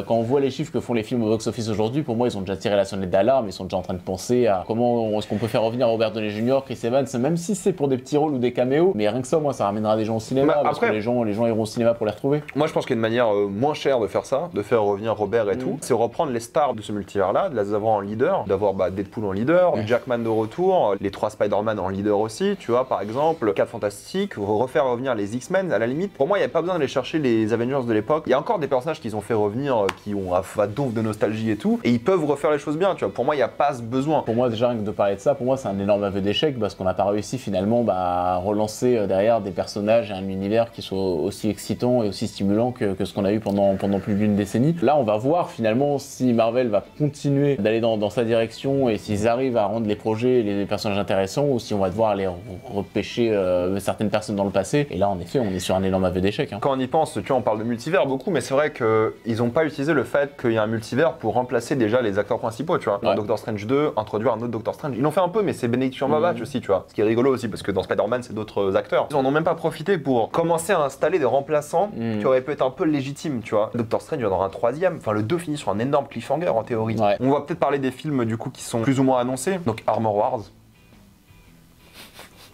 quand on voit les chiffres que font les films au box-office aujourd'hui, pour moi ils ont déjà tiré la sonnette d'alarme, ils sont déjà en train de penser à comment est-ce qu'on peut faire revenir Robert Downey Jr., Chris Evans, même si c'est pour des petits rôles ou des caméos, mais rien que ça moi ça ramènera des gens au cinéma, parce que les gens iront au cinéma pour les retrouver. Moi je pense qu'il y a une manière moins chère de faire ça, de faire revenir Robert et tout, c'est reprendre les stars de ce multivers là, de les avoir en leader, d'avoir Deadpool en leader, Jackman de retour, les 3 Spider-Man en leader aussi, tu vois par exemple, 4 Fantastiques, refaire revenir les X-Men à la limite. Pour moi, il n'y a pas besoin d'aller chercher les Avengers de l'époque. Il y a encore des personnages qu'ils ont fait revenir, qui ont à donf de nostalgie et tout, et ils peuvent refaire les choses bien, tu vois. Pour moi, il n'y a pas ce besoin. Pour moi, déjà, rien que de parler de ça, pour moi, c'est un énorme aveu d'échec parce qu'on n'a pas réussi finalement à relancer derrière des personnages et un univers qui soit aussi excitant et aussi stimulant que ce qu'on a eu pendant plus d'une décennie. Là, on va voir finalement si Marvel va continuer d'aller dans sa direction et s'ils arrivent à rendre les projets et les personnages intéressants ou si on va devoir aller repêcher certaines personnes dans le passé. Et là, en effet, on est sur un énorme aveu d'échec. Quand on y pense, tu vois, on parle de multivers beaucoup, mais c'est vrai qu'ils n'ont pas utilisé le fait qu'il y a un multivers pour remplacer déjà les acteurs principaux, tu vois. Dans Doctor Strange 2, introduire un autre Doctor Strange. Ils l'ont fait un peu, mais c'est Benedict Cumberbatch aussi, tu vois. Ce qui est rigolo aussi, parce que dans Spider-Man, c'est d'autres acteurs. Ils en ont même pas profité pour commencer à installer des remplaçants qui auraient pu être un peu légitimes, tu vois. Doctor Strange, il y en aura un troisième. Enfin, le 2 finit sur un énorme cliffhanger en théorie. Ouais. On va peut-être parler des films du coup qui sont plus ou moins annoncés. Donc Armor Wars.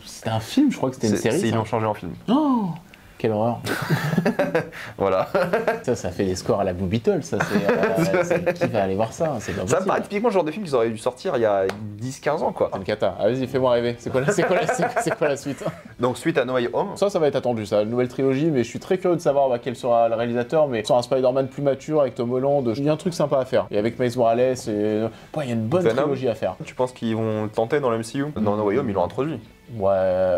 C'était un film, je crois que c'était une série. Ils l'ont changé en film. Oh, quelle horreur. Voilà. Ça fait des scores à la Blue Beetle, ça c'est... qui va aller voir ça? C'est pas possible. Ça me paraît typiquement le genre de film qu'ils auraient dû sortir il y a 10-15 ans, quoi. C'est une cata. Ah, vas-y, fais-moi rêver. C'est quoi la suite? Donc suite à No Way Home. Ça va être attendu, ça, une nouvelle trilogie, mais je suis très curieux de savoir quel sera le réalisateur, mais sur un Spider-Man plus mature avec Tom Holland, il y a un truc sympa à faire. Et avec Miles Morales, il y a une bonne trilogie à faire. Tu penses qu'ils vont tenter dans le MCU? Dans No Way Home, ils l'ont introduit. Ouais,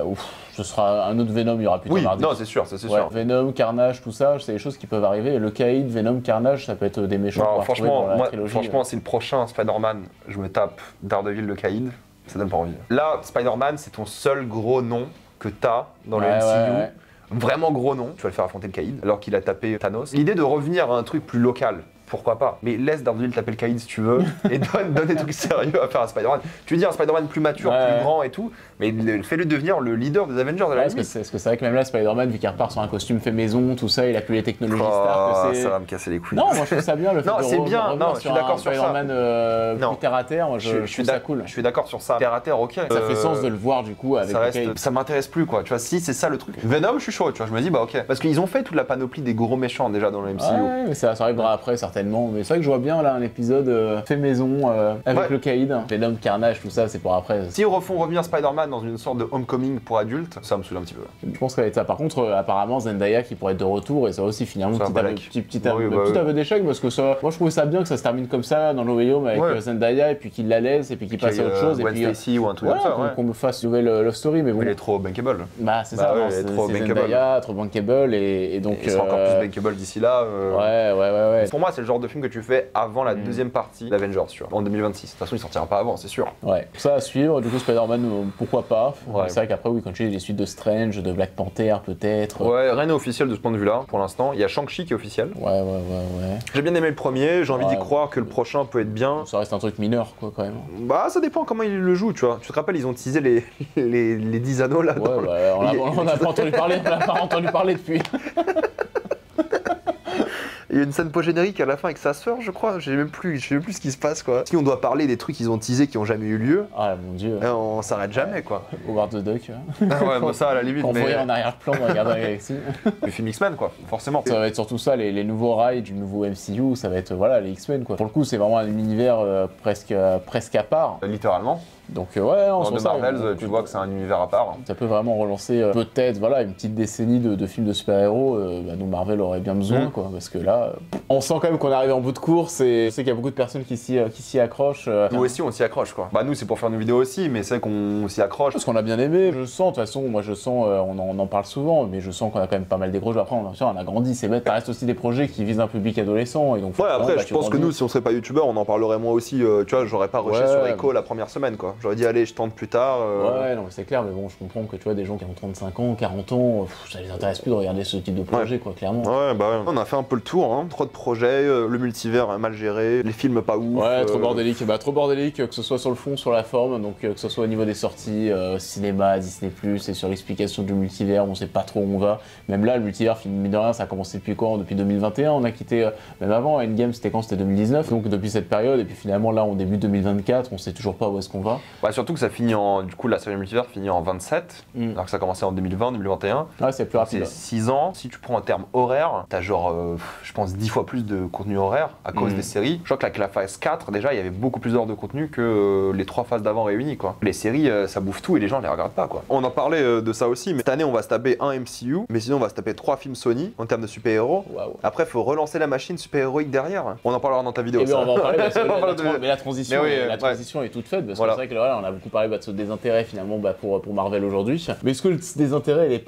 ce sera un autre Venom, il y aura plutôt mardi. Non, c'est sûr, c'est sûr. Venom, Carnage, tout ça, c'est des choses qui peuvent arriver. Le Caïd, Venom, Carnage, ça peut être des méchants. Alors, franchement, si le prochain Spider-Man, je me tape Daredevil, le Caïd, ça donne pas envie. Là, Spider-Man, c'est ton seul gros nom que t'as dans le MCU. Ouais. Vraiment gros nom. Tu vas le faire affronter le Caïd, alors qu'il a tapé Thanos. L'idée de revenir à un truc plus local, pourquoi pas? Mais laisse Daredevil taper le Caïd si tu veux, et donne des trucs sérieux à faire à Spider-Man. Tu veux dire un Spider-Man plus mature, plus grand et tout, mais fais-le devenir le leader des Avengers à la limite. Est-ce que c'est vrai que même là, Spider-Man, vu qu'il repart sur un costume fait maison, tout ça, il a plus les technologies stars que c'est... Ça va me casser les couilles. Non, moi je trouve ça bien le fait de c'est bien, non, je suis d'accord sur ça. Spider-Man plus terre à terre, moi je trouve ça cool. Je suis d'accord sur ça. Terre à terre, ok. Ça fait sens de le voir du coup avec ça m'intéresse plus quoi, tu vois, si c'est ça le truc. Venom, je suis chaud, tu vois, je me dis bah ok. Parce qu'ils ont fait toute la panoplie des gros méchants déjà dans le MCU. Ouais, mais ça arrivera après certainement, mais c'est vrai que je vois bien là un épisode fait maison avec le Caïd, Venom, Carnage, tout ça, c'est pour après. Si ils refont revenir Spider-Man dans une sorte de Homecoming pour adultes, ça me saoule un petit peu. Je pense que ça va être ça. Par contre, apparemment Zendaya qui pourrait être de retour et ça aussi finalement petit aveu d'échec parce que ça, moi je trouvais ça bien que ça se termine comme ça dans No Way Home avec Zendaya et puis qu'il la laisse et puis qu'il passe à autre chose et puis Stacy ou un truc comme ça. Qu'on me fasse une nouvelle love story, mais bon. Il est trop bankable. Bah c'est ça, c'est Zendaya, trop bankable et donc. Il sera encore plus bankable d'ici là. Ouais. Pour moi, c'est le genre de film que tu fais avant la deuxième partie d'Avengers, tu vois, en 2026. De toute façon, il sortira pas avant, c'est sûr. Ouais. Ça à suivre. Du coup, Spider-Man, pourquoi pas. C'est vrai qu'après, oui, quand tu dis les suites de Strange, de Black Panther, peut-être. Ouais, rien n'est officiel de ce point de vue-là pour l'instant. Il y a Shang-Chi qui est officiel. Ouais. J'ai bien aimé le premier. J'ai envie d'y croire que le prochain peut être bien. Ça reste un truc mineur, quoi, quand même. Bah, ça dépend comment il le joue, tu vois. Tu te rappelles, ils ont teasé les 10 anneaux là. On n'a pas entendu parler. On n'a pas entendu parler depuis. Il y a une scène post-générique à la fin avec sa sœur, je crois. Je sais même plus ce qui se passe, quoi. Si on doit parler des trucs qu'ils ont teasés qui ont jamais eu lieu. Ah mon dieu. On s'arrête jamais, quoi. Howard the Duck. Ah ouais, bah ça à la limite. On voyait en arrière-plan en regardant la galaxie. Le film X-Men, quoi, forcément. Ça va être surtout ça, les nouveaux rails du nouveau MCU, ça va être les X-Men, quoi. Pour le coup, c'est vraiment un univers presque à part. Littéralement. Donc on de Marvel, tu vois que c'est un univers à part. Ça peut vraiment relancer peut-être une petite décennie de films de super-héros dont Marvel aurait bien besoin, quoi, parce que là, on sent quand même qu'on est arrivé en bout de course et je sais qu'il y a beaucoup de personnes qui s'y accrochent. Nous aussi, on s'y accroche, quoi. Bah nous, c'est pour faire nos vidéos aussi, mais c'est qu'on s'y accroche. Parce qu'on a bien aimé. Je sens, de toute façon, on en parle souvent, mais je sens qu'on a quand même pas mal des gros jeux. Après, on a grandi, c'est bête. Ça reste aussi des projets qui visent un public adolescent et donc. Ouais, après, je pense que nous, si on serait pas youtubeur, on en parlerait moins aussi. Tu vois, j'aurais pas rushé sur Echo la première semaine, quoi. J'aurais dit allez, je tente plus tard. Ouais, non, mais c'est clair, mais bon, je comprends que tu vois des gens qui ont 35 ans, 40 ans, ça les intéresse plus de regarder ce type de projet, quoi, clairement. Ouais, bah on a fait un peu le tour, hein. Trop de projets, le multivers mal géré, les films pas ouf. Ouais, trop bordélique. Bah, trop bordélique, que ce soit sur le fond, sur la forme, donc que ce soit au niveau des sorties, cinéma, Disney+, et sur l'explication du multivers, on sait pas trop où on va. Même là, le multivers, mine de rien, ça a commencé depuis quand? Depuis 2021, on a quitté, même avant, Endgame, c'était quand? C'était 2019, donc depuis cette période, et puis finalement là, on débute 2024, on sait toujours pas où est-ce qu'on va. Bah, surtout que ça finit en. Du coup, la série multivers finit en 27, alors que ça a commencé en 2020, 2021. Ouais, c'est plus rapide. C'est 6 ans. Si tu prends en termes horaires, t'as genre, je pense, 10 fois plus de contenu horaire à cause des séries. Je crois qu'avec la phase 4, déjà, il y avait beaucoup plus d'heures de contenu que les 3 phases d'avant réunies, quoi. Les séries, ça bouffe tout et les gens les regardent pas, quoi. On en parlait de ça aussi, mais cette année, on va se taper un MCU, mais sinon, on va se taper 3 films Sony en termes de super-héros. Waouh. Après, il faut relancer la machine super-héroïque derrière. On en parlera dans ta vidéo. Et Ça. on va en parler parce que mais la transition, oui, la transition est toute faite parce que Voilà. c'est vrai que là, on a beaucoup parlé de ce désintérêt finalement pour Marvel aujourd'hui. Mais est-ce que le désintérêt, il est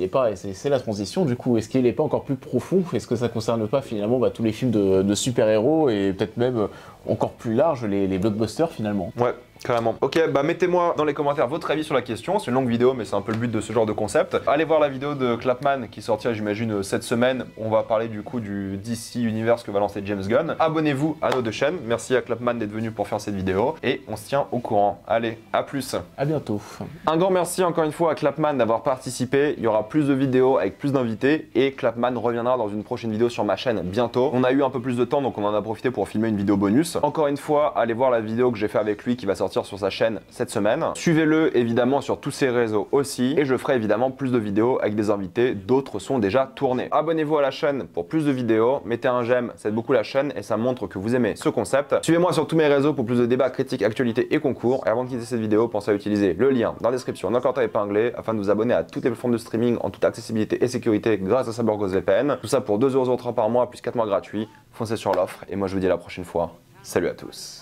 pas, c'est la transition du coup, est-ce qu'il n'est pas encore plus profond? Est-ce que ça concerne pas finalement tous les films de super-héros et peut-être même encore plus large les blockbusters finalement? Ouais. Carrément. Ok, bah mettez-moi dans les commentaires votre avis sur la question. C'est une longue vidéo, mais c'est un peu le but de ce genre de concept. Allez voir la vidéo de Clapman qui sortira, j'imagine, cette semaine. On va parler du coup du DC Universe que va lancer James Gunn. Abonnez-vous à nos deux chaînes. Merci à Clapman d'être venu pour faire cette vidéo. Et on se tient au courant. Allez, à plus. À bientôt. Un grand merci encore une fois à Clapman d'avoir participé. Il y aura plus de vidéos avec plus d'invités. Et Clapman reviendra dans une prochaine vidéo sur ma chaîne bientôt. On a eu un peu plus de temps, donc on en a profité pour filmer une vidéo bonus. Encore une fois, allez voir la vidéo que j'ai fait avec lui qui va sortir sur sa chaîne cette semaine. Suivez-le évidemment sur tous ses réseaux aussi et je ferai évidemment plus de vidéos avec des invités, d'autres sont déjà tournés. Abonnez-vous à la chaîne pour plus de vidéos, mettez un j'aime, ça aide beaucoup la chaîne et ça montre que vous aimez ce concept. Suivez-moi sur tous mes réseaux pour plus de débats, critiques, actualités et concours. Et avant de quitter cette vidéo, pensez à utiliser le lien dans la description d'un commentaire épinglé afin de vous abonner à toutes les plateformes de streaming en toute accessibilité et sécurité grâce à CyberGhost VPN. Tout ça pour 2,30 € par mois plus 4 mois gratuits. Foncez sur l'offre et moi je vous dis à la prochaine fois. Salut à tous.